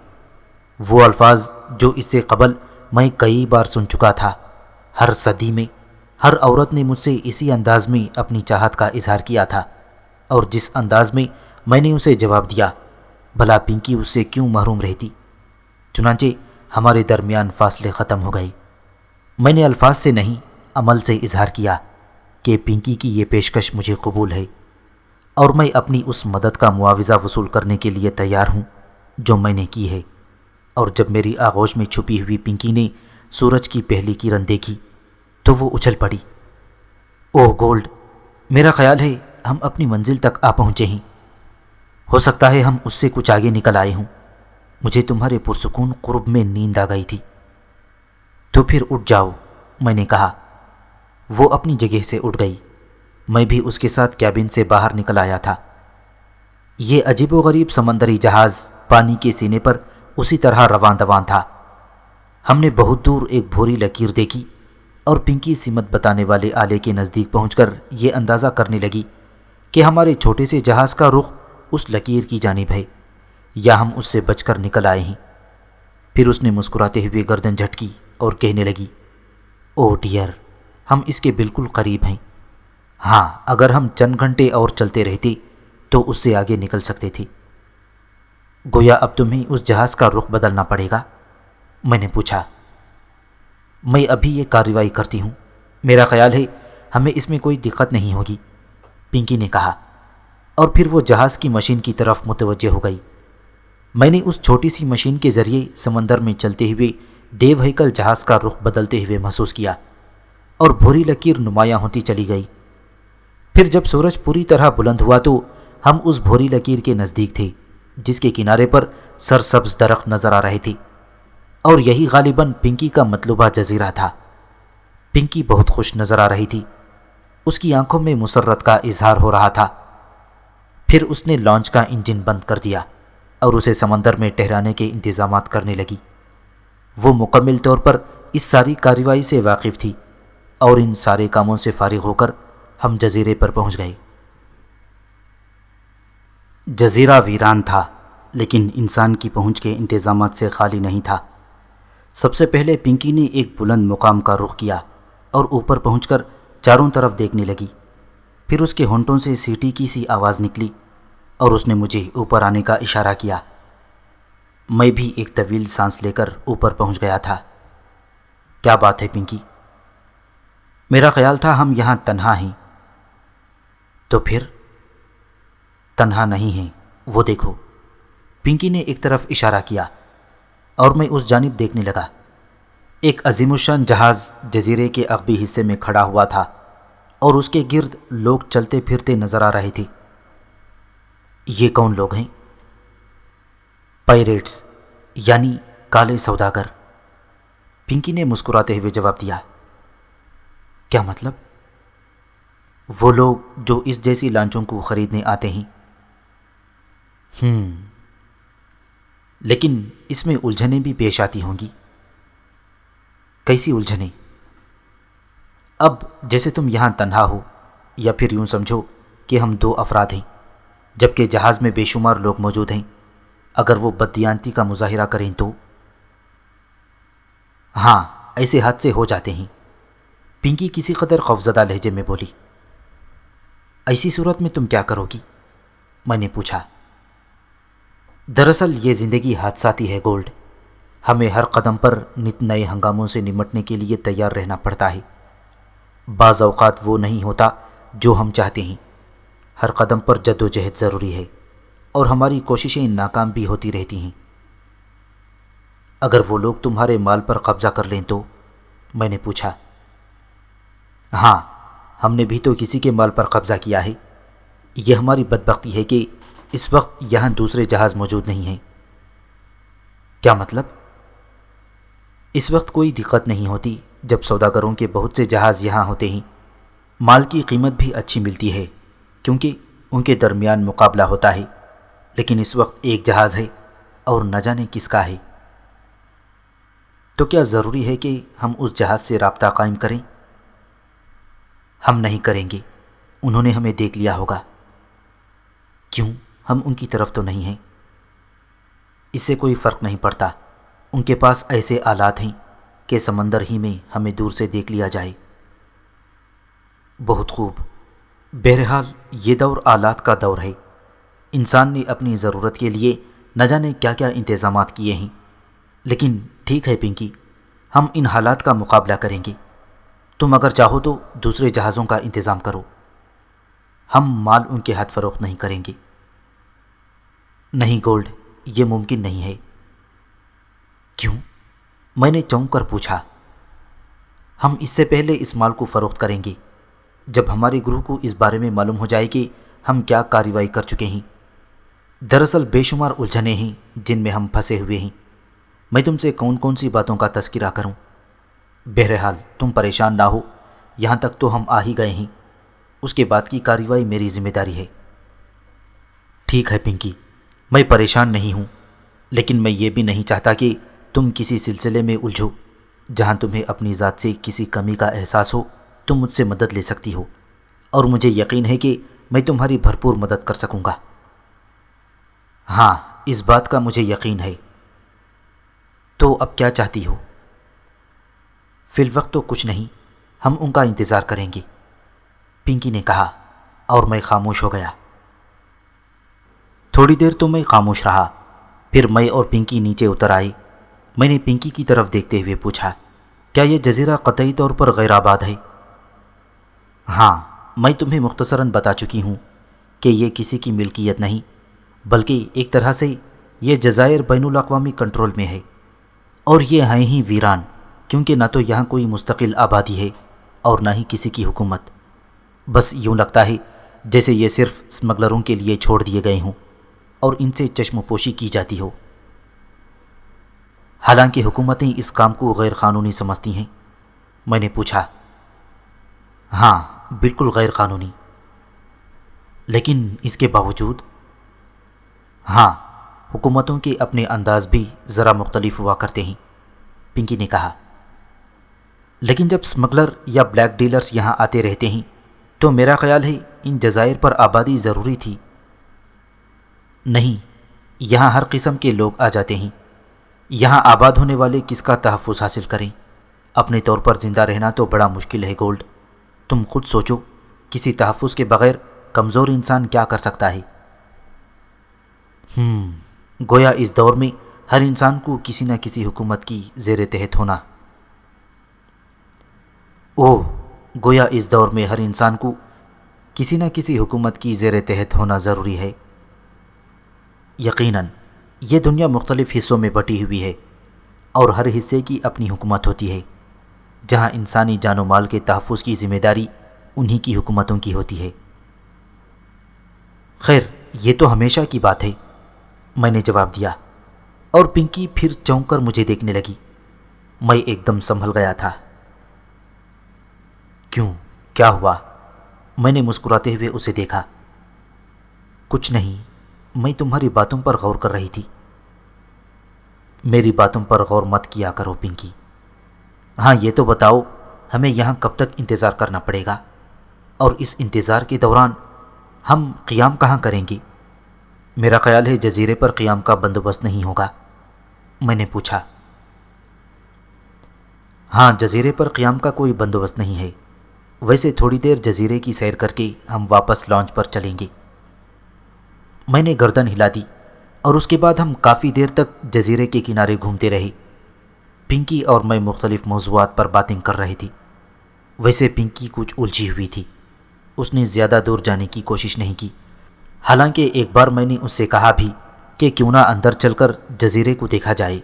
وہ الفاظ جو اس سے قبل میں کئی بار سن چکا تھا۔ ہر صدی میں ہر عورت نے مجھ سے اسی انداز میں اپنی چاہت کا اظہار کیا تھا، اور جس انداز میں میں نے اسے جواب دیا، بھلا پنکی اس سے کیوں محروم رہتی؟ چنانچہ ہمارے درمیان فاصلے ختم ہو گئے۔ میں نے الفاظ سے نہیں، عمل سے اظہار کیا کہ پنکی کی یہ پیشکش مجھے قبول ہے، اور میں اپنی اس مدد کا معاوضہ وصول کرنے کے لیے تیار ہوں جو میں نے کی ہے۔ اور جب میری آغوش میں چھپی ہوئی پنکی نے سورج کی پہلی کرن دیکھی تو وہ اچھل پڑی۔ اوہ گولڈ، میرا خیال ہے ہم اپنی منزل تک آ پہنچے ہیں، ہو سکتا ہے ہم اس سے کچھ آگے نکل آئے ہوں۔ مجھے تمہارے پرسکون قرب میں نیند آ گئی تھی۔ تو پھر اٹھ جاؤ، میں نے کہا۔ وہ اپنی جگہ سے اٹھ گئی، میں بھی اس کے ساتھ کیبن سے باہر نکل آیا تھا۔ یہ عجیب و غریب سمندری جہاز پانی کے سینے پر اسی طرح رواں دواں تھا۔ ہم نے بہت دور ایک بھوری لکیر دیکھی، اور پنکی سمت بتانے والے آلے کے نزدیک پہنچ کر یہ اندازہ کرنے لگی کہ ہمارے چھوٹے سے جہاز کا رخ اس لکیر کی جانب ہے، یا ہم اس سے بچ کر نکل آئے ہیں۔ پھر اس نے مسکراتے ہوئے گردن جھٹکی اور کہنے لگی، او ڈیئر، ہم اس کے بالکل قریب ہیں۔ ہاں، اگر ہم چند گھنٹے اور چلتے رہتے تو اس سے آگے نکل سکتے تھے۔ گویا اب تمہیں اس جہاز کا رخ بدلنا پڑے گا؟ میں نے پوچھا۔ میں ابھی یہ کارروائی کرتی ہوں، میرا خیال ہے ہمیں اس میں کوئی دقت نہیں ہوگی، پنکی نے کہا، اور پھر وہ جہاز کی مشین کی طرف متوجہ ہو گئی۔ میں نے اس چھوٹی سی مشین کے ذریعے سمندر میں چلتے ہوئے دیو ہیکل جہاز کا رخ بدلتے ہوئے محسوس کیا، اور بھوری لکیر نمایاں ہوتی چلی گئی۔ پھر جب سورج پوری طرح بلند ہوا تو ہم اس بھوری لکیر کے نزدیک تھے، جس کے کنارے پر سرسبز درخت نظر آ رہے تھے، اور یہی غالباً پنکی کا مطلوبہ جزیرہ تھا۔ پنکی بہت خوش نظر آ رہی تھی، اس کی آنکھوں میں مسرت کا اظہار ہو رہا تھا۔ پھر اس نے لانچ کا انجن بند کر دیا اور اسے سمندر میں ٹھہرانے کے انتظامات کرنے لگی۔ وہ مکمل طور پر اس ساری کارروائی سے واقف تھی، اور ان سارے کاموں سے فارغ ہو کر ہم جزیرے پر پہنچ گئے۔ جزیرہ ویران تھا، لیکن انسان کی پہنچ کے انتظامات سے خالی نہیں تھا۔ سب سے پہلے پنکی نے ایک بلند مقام کا رخ کیا اور اوپر پہنچ کر چاروں طرف دیکھنے لگی۔ پھر اس کے ہونٹوں سے سیٹی کی سی آواز نکلی اور اس نے مجھے اوپر آنے کا اشارہ کیا۔ میں بھی ایک طویل سانس لے کر اوپر پہنچ گیا تھا۔ کیا بات ہے پنکی؟ میرا خیال تھا ہم یہاں تنہا ہیں۔ تو پھر؟ تنہا نہیں ہیں، وہ دیکھو۔ پنکی نے ایک طرف اشارہ کیا اور میں اس جانب دیکھنے لگا۔ ایک عظیم الشان جہاز جزیرے کے عقبی حصے میں کھڑا ہوا تھا اور اس کے گرد لوگ چلتے پھرتے نظر آ رہے تھے۔ یہ کون لوگ ہیں؟ پائریٹس، یعنی کالے سوداگر، پنکی نے مسکراتے ہوئے جواب دیا۔ کیا مطلب؟ وہ لوگ جو اس جیسی لانچوں کو خریدنے آتے ہیں۔ لیکن اس میں الجھنیں بھی پیش آتی ہوں گی۔ کیسی الجھنیں؟ اب جیسے تم یہاں تنہا ہو، یا پھر یوں سمجھو کہ ہم دو افراد ہیں، جبکہ جہاز میں بے شمار لوگ موجود ہیں۔ اگر وہ بددیانتی کا مظاہرہ کریں تو؟ ہاں، ایسے حادثے ہو جاتے ہیں، پنکی کسی قدر خوفزدہ لہجے میں بولی۔ ایسی صورت میں تم کیا کرو گی؟ میں نے پوچھا۔ دراصل یہ زندگی حادثاتی ہے گولڈ، ہمیں ہر قدم پر نت نئے ہنگاموں سے نمٹنے کے لیے تیار رہنا پڑتا ہے۔ بعض اوقات وہ نہیں ہوتا جو ہم چاہتے ہیں، ہر قدم پر جد و جہد ضروری ہے، اور ہماری کوششیں ناکام بھی ہوتی رہتی ہیں۔ اگر وہ لوگ تمہارے مال پر قبضہ کر لیں تو؟ میں نے پوچھا۔ ہاں، ہم نے بھی تو کسی کے مال پر قبضہ کیا ہے۔ یہ ہماری بدبختی ہے کہ اس وقت یہاں دوسرے جہاز موجود نہیں ہیں۔ کیا مطلب؟ اس وقت کوئی دقت نہیں ہوتی جب سوداگروں کے بہت سے جہاز یہاں ہوتے ہیں۔ مال کی قیمت بھی اچھی ملتی ہے کیونکہ ان کے درمیان مقابلہ ہوتا ہے، لیکن اس وقت ایک جہاز ہے اور نہ جانے کس کا ہے۔ تو کیا ضروری ہے کہ ہم اس جہاز سے رابطہ قائم کریں؟ ہم نہیں کریں گے، انہوں نے ہمیں دیکھ لیا ہوگا۔ کیوں؟ ہم ان کی طرف تو نہیں ہیں۔ اس سے کوئی فرق نہیں پڑتا، ان کے پاس ایسے آلات ہیں کہ سمندر ہی میں ہمیں دور سے دیکھ لیا جائے۔ بہت خوب۔ بہرحال یہ دور آلات کا دور ہے۔ انسان نے اپنی ضرورت کے لیے نہ جانے کیا کیا انتظامات کیے ہیں، لیکن ٹھیک ہے پنکی، ہم ان حالات کا مقابلہ کریں گے۔ تم اگر چاہو تو دوسرے جہازوں کا انتظام کرو، ہم مال ان کے ہاتھ فروخت نہیں کریں گے۔ نہیں گولڈ، یہ ممکن نہیں ہے۔ کیوں؟ میں نے چونک کر پوچھا۔ ہم اس سے پہلے اس مال کو فروخت کریں گے جب ہمارے گروہ کو اس بارے میں معلوم ہو جائے کہ ہم کیا کارروائی کر چکے ہیں۔ دراصل بے شمار الجھنیں ہیں جن میں ہم پھنسے ہوئے ہیں۔ میں تم سے کون کون سی باتوں کا تذکرہ کروں؟ بہرحال تم پریشان نہ ہو، یہاں تک تو ہم آ ہی گئے ہیں، اس کے بعد کی کارروائی میری ذمہ داری ہے۔ ٹھیک ہے پنکی، میں پریشان نہیں ہوں، لیکن میں یہ بھی نہیں چاہتا کہ تم کسی سلسلے میں الجھو جہاں تمہیں اپنی ذات سے کسی کمی کا احساس ہو۔ تم مجھ سے مدد لے سکتی ہو، اور مجھے یقین ہے کہ میں تمہاری بھرپور مدد کر سکوں گا۔ ہاں، اس بات کا مجھے یقین ہے۔ تو اب کیا چاہتی ہو؟ فی الوقت تو کچھ نہیں، ہم ان کا انتظار کریں گے، پنکی نے کہا، اور میں خاموش ہو گیا۔ تھوڑی دیر تو میں خاموش رہا، پھر میں اور پنکی نیچے اتر آئے۔ میں نے پنکی کی طرف دیکھتے ہوئے پوچھا، کیا یہ جزیرہ قطعی طور پر غیر آباد ہے؟ ہاں، میں تمہیں مختصراً بتا چکی ہوں کہ یہ کسی کی ملکیت نہیں، بلکہ ایک طرح سے یہ جزائر بین الاقوامی کنٹرول میں ہے، اور یہ ہیں ہی ویران، کیونکہ نہ تو یہاں کوئی مستقل آبادی ہے اور نہ ہی کسی کی حکومت۔ بس یوں لگتا ہے جیسے یہ صرف اسمگلروں کے لیے چھوڑ دیے گئے ہوں، اور ان سے چشم پوشی کی جاتی ہو۔ حالانکہ حکومتیں اس کام کو غیر قانونی سمجھتی ہیں۔ میں نے پوچھا۔ ہاں، بالکل غیر قانونی۔ لیکن اس کے باوجود؟ ہاں، حکومتوں کے اپنے انداز بھی ذرا مختلف ہوا کرتے ہیں، پنکی نے کہا۔ لیکن جب سمگلر یا بلیک ڈیلرز یہاں آتے رہتے ہیں تو میرا خیال ہے ان جزائر پر آبادی ضروری تھی۔ نہیں، یہاں ہر قسم کے لوگ آ جاتے ہیں۔ یہاں آباد ہونے والے کس کا تحفظ حاصل کریں؟ اپنے طور پر زندہ رہنا تو بڑا مشکل ہے گولڈ۔ تم خود سوچو، کسی تحفظ کے بغیر کمزور انسان کیا کر سکتا ہے؟ گویا اس دور میں ہر انسان کو کسی نہ کسی حکومت کی زیر تحت ہونا۔ گویا اس دور میں ہر انسان کو کسی نہ کسی حکومت کی زیر تحت ہونا ضروری ہے۔ یقیناً یہ دنیا مختلف حصوں میں بٹی ہوئی ہے اور ہر حصے کی اپنی حکومت ہوتی ہے، جہاں انسانی جان و مال کے تحفظ کی ذمہ داری انہی کی حکومتوں کی ہوتی ہے۔ خیر، یہ تو ہمیشہ کی بات ہے، میں نے جواب دیا، اور پنکی پھر چونک کر مجھے دیکھنے لگی۔ میں ایک دم سنبھل گیا تھا۔ کیوں، کیا ہوا؟ میں نے مسکراتے ہوئے اسے دیکھا۔ کچھ نہیں، میں تمہاری باتوں پر غور کر رہی تھی۔ میری باتوں پر غور مت کیا کرو پنکی۔ ہاں، یہ تو بتاؤ، ہمیں یہاں کب تک انتظار کرنا پڑے گا؟ اور اس انتظار کے دوران ہم قیام کہاں کریں گے؟ میرا خیال ہے جزیرے پر قیام کا بندوبست نہیں ہوگا، میں نے پوچھا۔ ہاں، جزیرے پر قیام کا کوئی بندوبست نہیں ہے۔ ویسے تھوڑی دیر جزیرے کی سیر کر کے ہم واپس لانچ پر چلیں گے۔ میں نے گردن ہلا دی اور اس کے بعد ہم کافی دیر تک جزیرے کے کنارے گھومتے رہے۔ پنکی اور میں مختلف موضوعات پر باتیں کر رہے تھے۔ ویسے پنکی کچھ الجھی ہوئی تھی، اس نے زیادہ دور جانے کی کوشش نہیں کی۔ حالانکہ ایک بار میں نے اس سے کہا بھی کہ کیوں نہ اندر چل کر جزیرے کو دیکھا جائے۔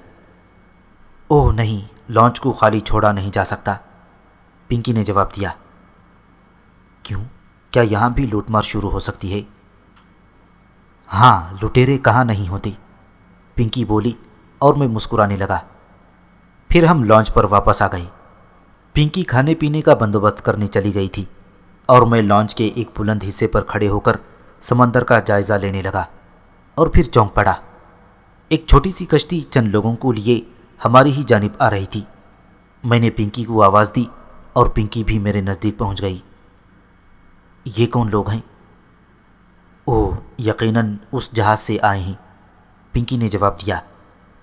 اوہ نہیں، لانچ کو خالی چھوڑا نہیں جا سکتا، پنکی نے جواب دیا۔ کیوں؟ کیا یہاں بھی لوٹ مار شروع ہو سکتی ہے؟ ہاں، لٹیرے کہاں نہیں ہوتے، پنکی بولی اور میں مسکرانے لگا۔ پھر ہم لانچ پر واپس آ گئے۔ پنکی کھانے پینے کا بندوبست کرنے چلی گئی تھی اور میں لانچ کے ایک بلند حصے پر کھڑے ہو کر سمندر کا جائزہ لینے لگا اور پھر چونک پڑا۔ ایک چھوٹی سی کشتی چند لوگوں کو لیے ہماری ہی جانب آ رہی تھی۔ میں نے پنکی کو آواز دی اور پنکی بھی میرے نزدیک پہنچ گئی۔ یہ کون لوگ ہیں؟ اوہ، یقیناً اس جہاز سے آئے ہیں، پنکی نے جواب دیا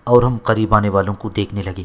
اور ہم قریب آنے والوں کو دیکھنے لگے۔